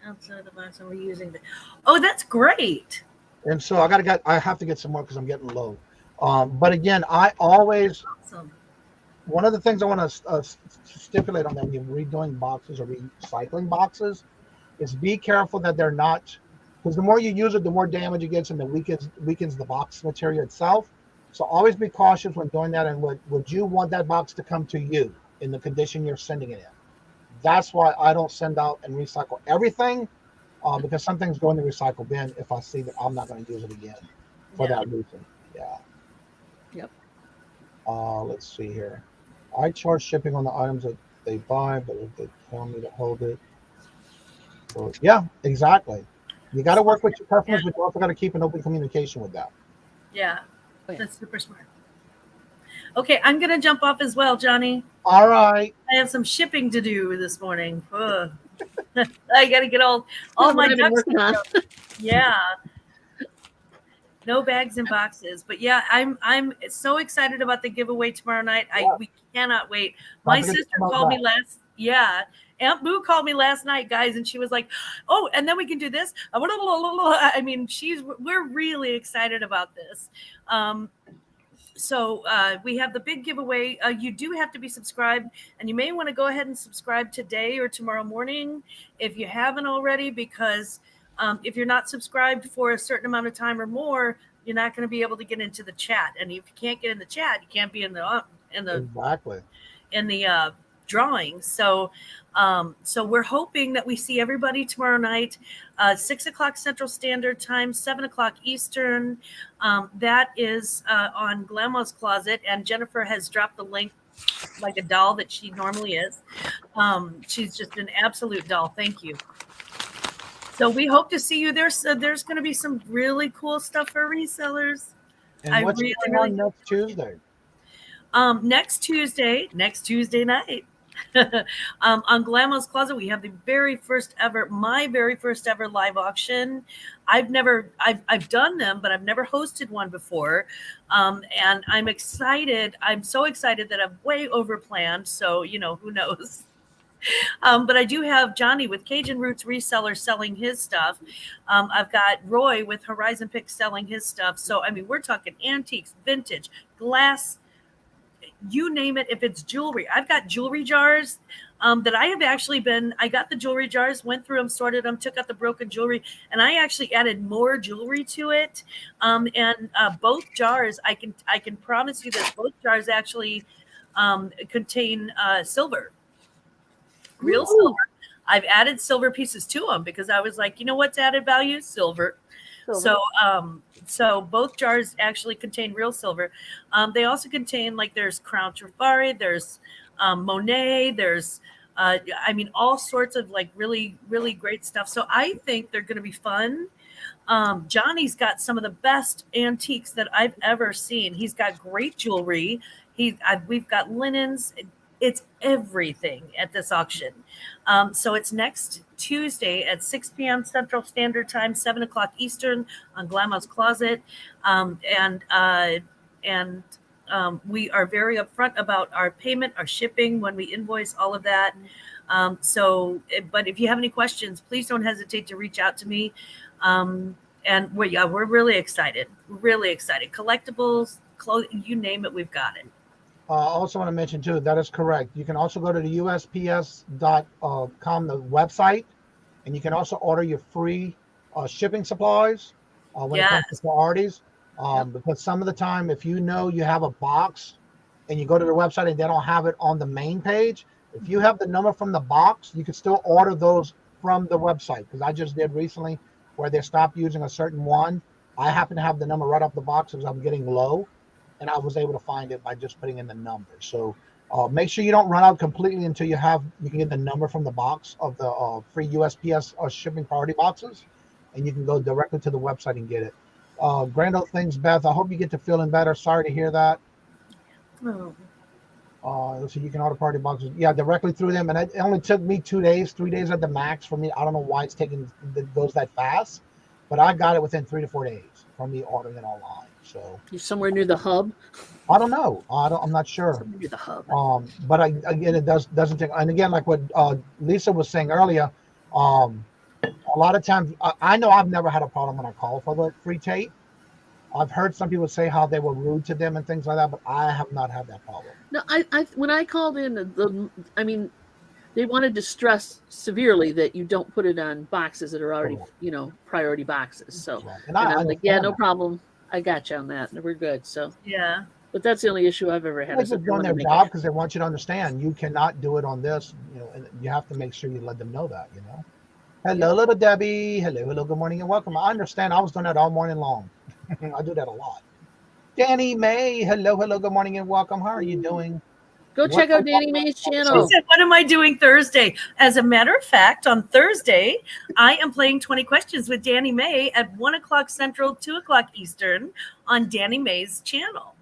Outside the box, and we're using the. Oh, that's great. And so I have to get some more because I'm getting low. But again, I always. Awesome. One of the things I want to stipulate on them, you're redoing boxes or recycling boxes, is be careful that they're not, because the more you use it, the more damage it gets and the weakens the box material itself. So always be cautious when doing that. And would you want that box to come to you in the condition you're sending it in? That's why I don't send out and recycle everything, because some things go in the recycle bin if I see that I'm not going to use it again for that reason. Yeah. Yep. Let's see here. I charge shipping on the items that they buy, but if they tell me to hold it. So, yeah, exactly. You got to work with your customers, but you also got to keep an open communication with them. Yeah, that's super smart. Okay, I'm going to jump off as well, Johnny. All right. I have some shipping to do this morning. I got to get all my ducks in a row. Yeah. No bags and boxes, but yeah, I'm so excited about the giveaway tomorrow night. We cannot wait. My sister called me Aunt Boo called me last night, guys, and she was like, "Oh, and then we can do this." I mean, we're really excited about this. So we have the big giveaway. You do have to be subscribed, and you may want to go ahead and subscribe today or tomorrow morning if you haven't already, because if you're not subscribed for a certain amount of time or more, you're not going to be able to get into the chat. And if you can't get in the chat, you can't be in the drawing. So we're hoping that we see everybody tomorrow night, 6 o'clock Central Standard Time, 7 o'clock Eastern. That is on Grandma's Closet, and Jennifer has dropped the link like a doll that she normally is. She's just an absolute doll. Thank you. So we hope to see you there. So there's going to be some really cool stuff for resellers. And what's going on next Tuesday? Next Tuesday night, on Grandma's Closet, we have my very first ever live auction. I've done them, but I've never hosted one before. And I'm excited. I'm so excited that I've way overplanned. So, who knows? But I do have Johnny with Kajun Roots Reseller selling his stuff. I've got Roy with Horizon Pick selling his stuff. So, I mean, we're talking antiques, vintage, glass, you name it. If it's jewelry, I've got jewelry jars that I got the jewelry jars, went through them, sorted them, took out the broken jewelry, and I actually added more jewelry to it. And both jars, I can promise you this, both jars actually contain silver. Real silver. I've added silver pieces to them because I was like, you know what's added value? Silver. So both jars actually contain real silver. They also contain, like, there's Crown Trifari, there's Monet, there's all sorts of like really, really great stuff. So I think they're going to be fun. Johnny's got some of the best antiques that I've ever seen. He's got great jewelry. We've got linens. It's everything at this auction. So it's next Tuesday at 6 p.m. Central Standard Time, 7 o'clock Eastern on Grandma's Closet. And we are very upfront about our payment, our shipping, when we invoice, all of that. But if you have any questions, please don't hesitate to reach out to me. And we're really excited. Really excited. Collectibles, clothing, you name it, we've got it. I also want to mention, too, that is correct. You can also go to the USPS.com, the website, and you can also order your free shipping supplies when it comes to priorities. Because some of the time, if you know you have a box and you go to the website and they don't have it on the main page, if you have the number from the box, you can still order those from the website. Because I just did recently where they stopped using a certain one. I happen to have the number right off the box because I'm getting low. And I was able to find it by just putting in the number. So make sure you don't run out completely until you can get the number from the box of the free USPS shipping priority boxes, and you can go directly to the website and get it. Grand old things, Beth. I hope you get to feeling better. Sorry to hear that. So you can order priority boxes, directly through them. And it only took me 2 days, 3 days at the max for me. I don't know why it goes that fast, but I got it within 3 to 4 days from me ordering it online. So you're somewhere near the hub. I don't know. I'm not sure. Somewhere near the hub. But again, it doesn't take. And again, like what Lisa was saying earlier, a lot of times I know I've never had a problem when I call for the free tape. I've heard some people say how they were rude to them and things like that, but I have not had that problem. No, when I called in, they wanted to stress severely that you don't put it on boxes that are already, priority boxes. So, and I'm like, no problem. I got you on that. We're good. So yeah. But that's the only issue I've ever had. They're just doing their job because they want you to understand you cannot do it on this, and you have to make sure you let them know that, Hello, little Debbie. Hello, good morning and welcome. I understand. I was doing that all morning long. I do that a lot. Danny May, hello, good morning and welcome. How are you doing? Go check out Danny May's channel. She said, what am I doing Thursday? As a matter of fact, on Thursday, I am playing 20 Questions with Danny May at 1 o'clock Central, 2 o'clock Eastern on Danny May's channel.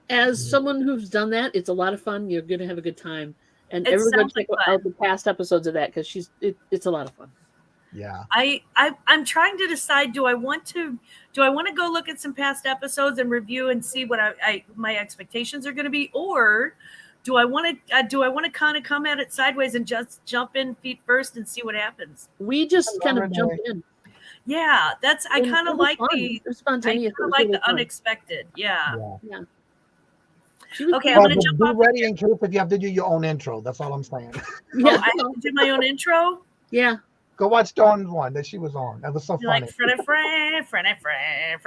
As someone who's done that, it's a lot of fun. You're going to have a good time. And everybody check out the past episodes of that because it's a lot of fun. Yeah. I'm trying to decide, do I want to go look at some past episodes and review and see what my expectations are going to be, or do I want to kind of come at it sideways and just jump in feet first and see what happens? We just kind of jump in. Yeah, I kind of like the spontaneous. I like the unexpected. Yeah. Okay, I'm going to jump be ready in case if you have to do your own intro. That's all I'm saying. Yeah, I have to do my own intro. Yeah. Go watch Dawn's one that she was on. That was so funny. Like friend.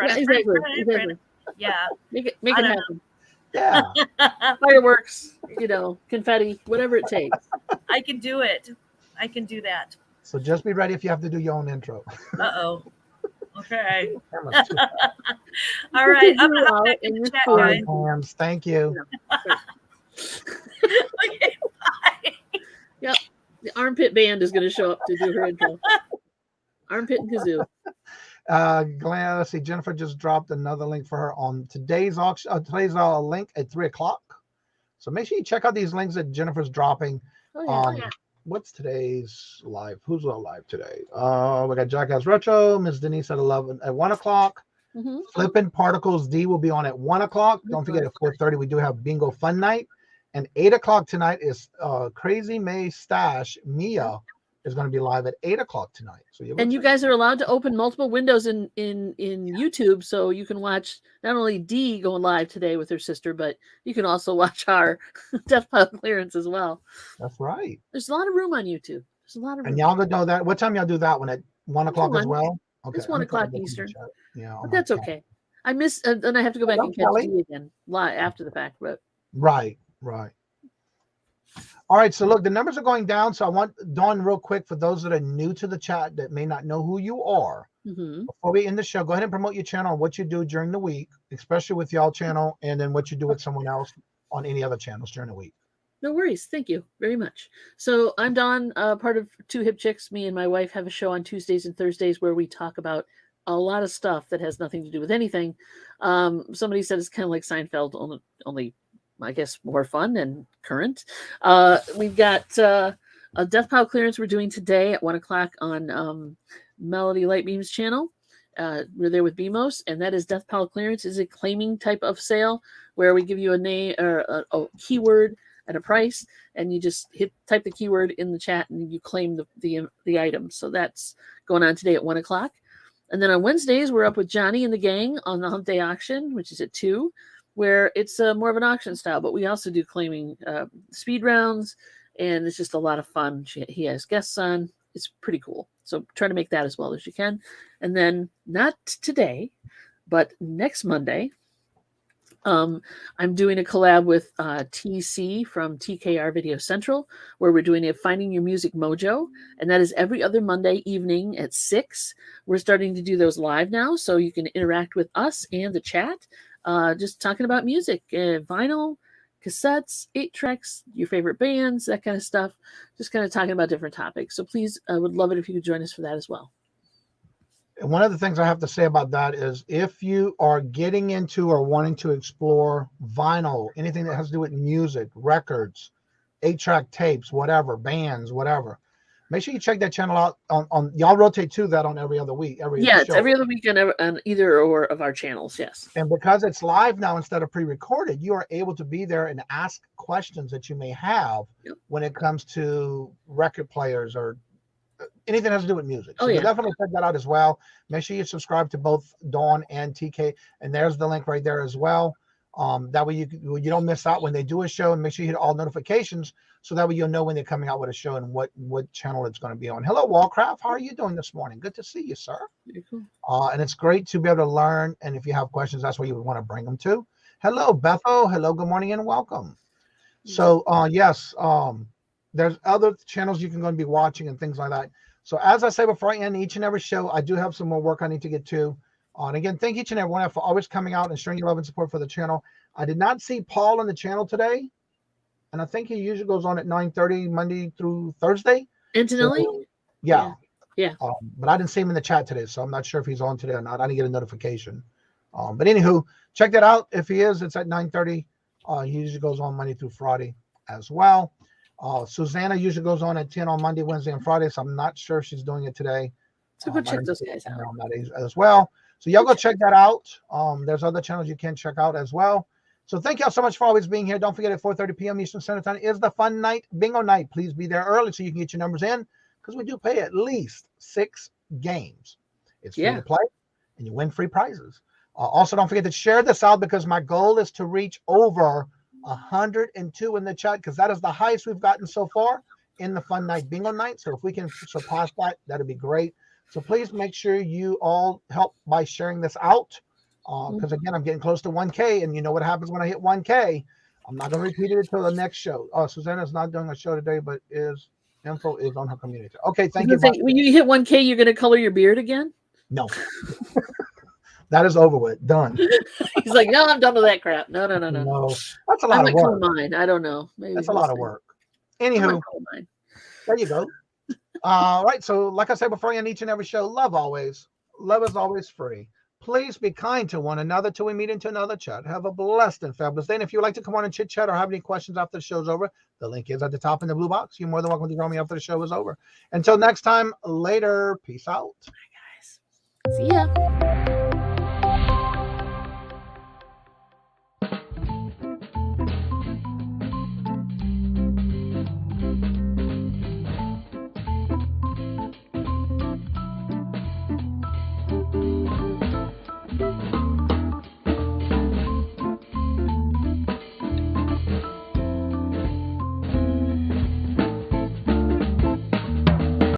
Exactly. Yeah. Make it happen. Yeah. Fireworks, confetti, whatever it takes. I can do it. I can do that. So just be ready if you have to do your own intro. Uh-oh. Okay. All right. I'm going to hop back in the chat, guys. Thank you. Okay, bye. Yep. The armpit band is going to show up to do her intro. Armpit and kazoo. Glenn, let's see. Jennifer just dropped another link for her on today's auction. Today's link at 3 o'clock. So make sure you check out these links that Jennifer's dropping. What's today's live? Who's on live today? We got Jackass Retro, Miss Denise at 1 o'clock. Mm-hmm. Flipping Particles D will be on at 1 o'clock. Don't forget at 4:30 we do have Bingo Fun Night. And 8 o'clock tonight is Crazy May Stash. Mia is going to be live at 8 o'clock tonight. So you guys are allowed to open multiple windows in YouTube, so you can watch not only Dee going live today with her sister, but you can also watch our Death Pile Clearance as well. That's right. There's a lot of room on YouTube. There's a lot of room. And y'all gonna know that. What time y'all do that one? At 1 o'clock as well? Okay. It's 1 o'clock Eastern. Yeah, but that's okay. I miss, and I have to go back and catch Dee again live after the fact. But right. All right, so look, the numbers are going down. So I want Dawn real quick for those that are new to the chat that may not know who you are. Mm-hmm. Before we end the show, go ahead and promote your channel and what you do during the week, especially with y'all channel, and then what you do with someone else on any other channels during the week. No worries. Thank you very much. So I'm Dawn, part of Two Hip Chicks. Me and my wife have a show on Tuesdays and Thursdays where we talk about a lot of stuff that has nothing to do with anything. Somebody said it's kind of like Seinfeld, only I guess more fun and current. We've got a Death Pile Clearance we're doing today at 1 o'clock on Melody Lightbeam's channel. We're there with BMOS, and that is Death Pile Clearance is a claiming type of sale where we give you a name or a keyword at a price, and you just type the keyword in the chat and you claim the item. So that's going on today at 1 o'clock. And then on Wednesdays, we're up with Johnny and the gang on the Hump Day auction, which is at 2, where it's more of an auction style, but we also do claiming speed rounds, and it's just a lot of fun. He has guests on. It's pretty cool. So try to make that as well as you can. And then not today, but next Monday, I'm doing a collab with TC from TKR Video Central, where we're doing a Finding Your Music Mojo, and that is every other Monday evening at 6. We're starting to do those live now, so you can interact with us and the chat, just talking about music, vinyl, cassettes, 8-tracks, your favorite bands, that kind of stuff, just kind of talking about different topics. So please, I would love it if you could join us for that as well. And one of the things I have to say about that is if you are getting into or wanting to explore vinyl, anything that has to do with music, records, 8-track tapes, whatever, bands, whatever, make sure you check that channel out on y'all rotate to that on every other week. It's every other week on either or of our channels, yes. And because it's live now instead of pre-recorded, you are able to be there and ask questions that you may have when it comes to record players or anything that has to do with music. So definitely check that out as well. Make sure you subscribe to both Dawn and TK, and there's the link right there as well. That way you don't miss out when they do a show, and make sure you hit all notifications so that way you'll know when they're coming out with a show and what channel it's going to be on. Hello, Wallcraft. How are you doing this morning? Good to see you, sir. Very cool. And it's great to be able to learn, and if you have questions, that's where you would want to bring them to. Hello, Bethel. Hello, good morning, and welcome. So, yes, there's other channels you can go and be watching and things like that. So, as I say before I end each and every show, I do have some more work I need to get to. And again, thank each and every one for always coming out and showing your love and support for the channel. I did not see Paul on the channel today, and I think he usually goes on at 9:30 Monday through Thursday. Antonelli? So, yeah. Yeah. But I didn't see him in the chat today, so I'm not sure if he's on today or not. I didn't get a notification. But anywho, check that out. If he is, it's at 9:30. He usually goes on Monday through Friday as well. Susanna usually goes on at 10 on Monday, Wednesday, and Friday, so I'm not sure if she's doing it today. So go check those guys out. As well. So y'all go check that out. There's other channels you can check out as well. So thank y'all so much for always being here. Don't forget at 4:30 p.m. Eastern Standard Time is the fun night, bingo night. Please be there early so you can get your numbers in, because we do pay at least 6 games. It's free to play, and you win free prizes. Also, don't forget to share this out, because my goal is to reach over 102 in the chat, because that is the highest we've gotten so far in the fun night bingo night. So if we can surpass that, that'd be great. So please make sure you all help by sharing this out, because again, I'm getting close to 1K, and you know what happens when I hit 1K. I'm not going to repeat it until the next show. Susanna's not doing a show today, but info is on her community. Okay, thank you. When you hit 1K, you're going to color your beard again? No. That is over with. Done. He's like, no, I'm done with that crap. No. That's a lot of work. Mine. I don't know. Maybe that's a lot of work. Anywho, there you go. All right. So, like I said before, in each and every show, love always. Love is always free. Please be kind to one another till we meet into another chat. Have a blessed and fabulous day. And if you would like to come on and chit chat or have any questions after the show's over, the link is at the top in the blue box. You're more than welcome to join me after the show is over. Until next time, later. Peace out. Bye, guys. See ya.